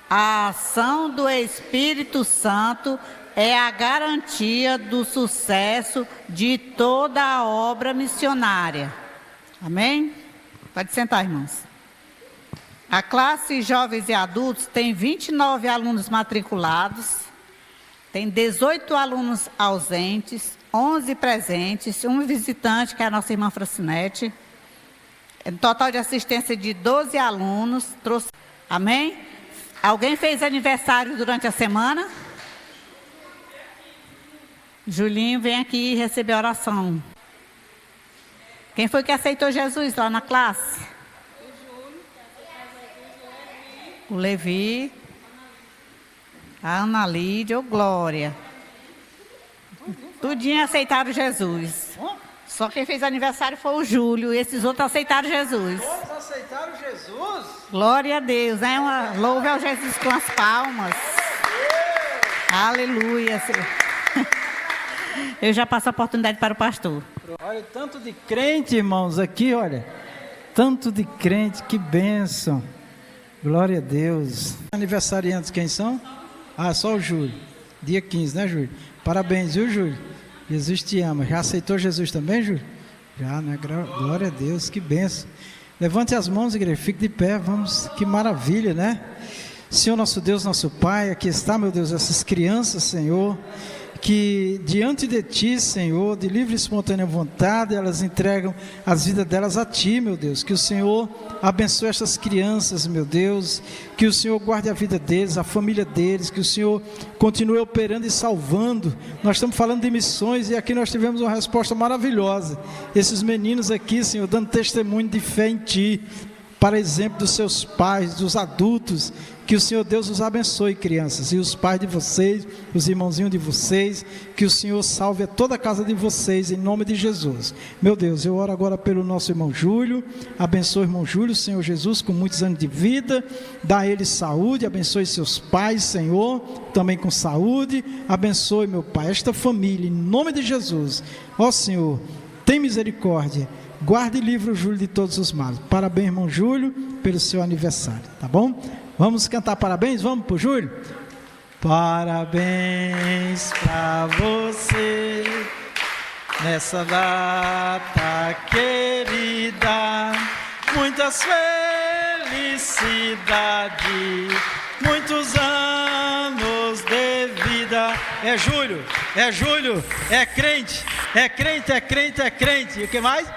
Speaker 5: A ação do Espírito Santo é a garantia do sucesso de toda a obra missionária. Amém? Pode sentar, irmãos. A classe Jovens e Adultos tem 29 alunos matriculados, tem 18 alunos ausentes, 11 presentes, um visitante, que é a nossa irmã Francinete. Total de assistência de 12 alunos. Amém? Alguém fez aniversário durante a semana? Julinho, vem aqui receber a oração. Quem foi que aceitou Jesus lá na classe? O Levi. A Ana Lídia, Glória. Tudinho aceitaram Jesus. Só quem fez aniversário foi o Júlio. Esses outros aceitaram Jesus.
Speaker 1: Todos aceitaram Jesus?
Speaker 5: Glória a Deus. Louve ao Jesus com as palmas. Aleluia. Eu já passo a oportunidade para o pastor.
Speaker 2: Olha, tanto de crente, irmãos, aqui, olha. Tanto de crente, que bênção. Glória a Deus. Aniversariantes quem são? Só o Júlio. Dia 15, né, Júlio? Parabéns, viu, Júlio? Jesus te ama. Já aceitou Jesus também, Júlio? Já, né? Glória a Deus, que bênção. Levante as mãos, igreja, fique de pé, vamos, que maravilha, né? Senhor, nosso Deus, nosso Pai, aqui está, meu Deus, essas crianças, Senhor, que diante de Ti, Senhor, de livre e espontânea vontade, elas entregam as vidas delas a Ti, meu Deus. Que o Senhor abençoe essas crianças, meu Deus. Que o Senhor guarde a vida deles, a família deles. Que o Senhor continue operando e salvando. Nós estamos falando de missões e aqui nós tivemos uma resposta maravilhosa. Esses meninos aqui, Senhor, dando testemunho de fé em Ti, para exemplo dos seus pais, dos adultos. Que o Senhor Deus os abençoe, crianças, e os pais de vocês, os irmãozinhos de vocês. Que o Senhor salve a toda a casa de vocês, em nome de Jesus. Meu Deus, eu oro agora pelo nosso irmão Júlio. Abençoe o irmão Júlio, Senhor Jesus, com muitos anos de vida. Dá a ele saúde, abençoe seus pais, Senhor, também com saúde. Abençoe, meu Pai, esta família, em nome de Jesus. Ó Senhor, tem misericórdia. Guarde e livre o Júlio de todos os males. Parabéns, irmão Júlio, pelo seu aniversário, tá bom? Vamos cantar parabéns? Vamos pro Júlio? Parabéns pra você, nessa data querida, muitas felicidades, muitos anos de vida. É Júlio, é crente, é crente, é crente, é crente. E o que mais?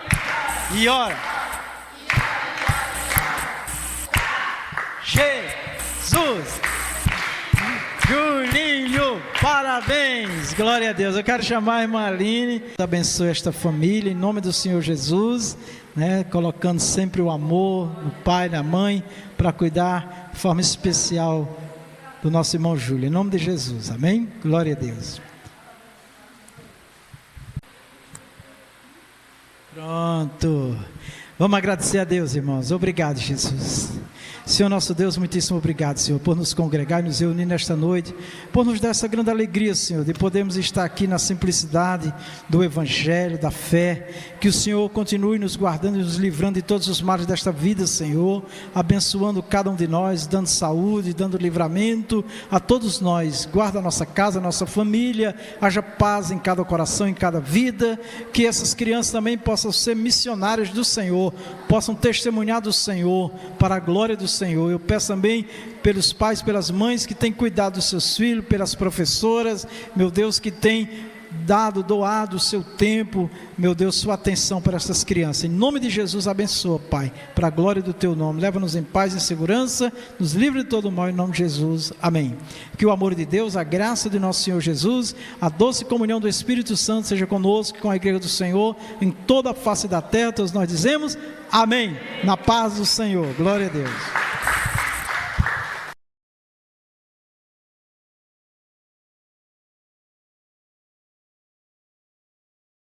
Speaker 2: E ora. Jesus, Julinho, parabéns, glória a Deus. Eu quero chamar a irmã Aline, abençoe esta família, em nome do Senhor Jesus, né, colocando sempre o amor no pai, na mãe, para cuidar de forma especial do nosso irmão Júlio, em nome de Jesus, amém? Glória a Deus. Pronto, vamos agradecer a Deus, irmãos. Obrigado, Jesus. Senhor nosso Deus, muitíssimo obrigado, Senhor, por nos congregar e nos reunir nesta noite, por nos dar essa grande alegria, Senhor, de podermos estar aqui na simplicidade do Evangelho, da fé. Que o Senhor continue nos guardando e nos livrando de todos os males desta vida, Senhor, abençoando cada um de nós, dando saúde, dando livramento a todos nós. Guarda a nossa casa, a nossa família, haja paz em cada coração, em cada vida. Que essas crianças também possam ser missionárias do Senhor, possam testemunhar do Senhor, para a glória do Senhor. Eu peço também pelos pais, pelas mães que têm cuidado dos seus filhos, pelas professoras, meu Deus, que têm doado o seu tempo, meu Deus, sua atenção para essas crianças. Em nome de Jesus, abençoa, Pai, para a glória do Teu nome. Leva-nos em paz e segurança, nos livre de todo mal, em nome de Jesus. Amém. Que o amor de Deus, a graça de nosso Senhor Jesus, a doce comunhão do Espírito Santo seja conosco, com a igreja do Senhor, em toda a face da terra. Todos nós dizemos amém, na paz do Senhor. Glória a Deus.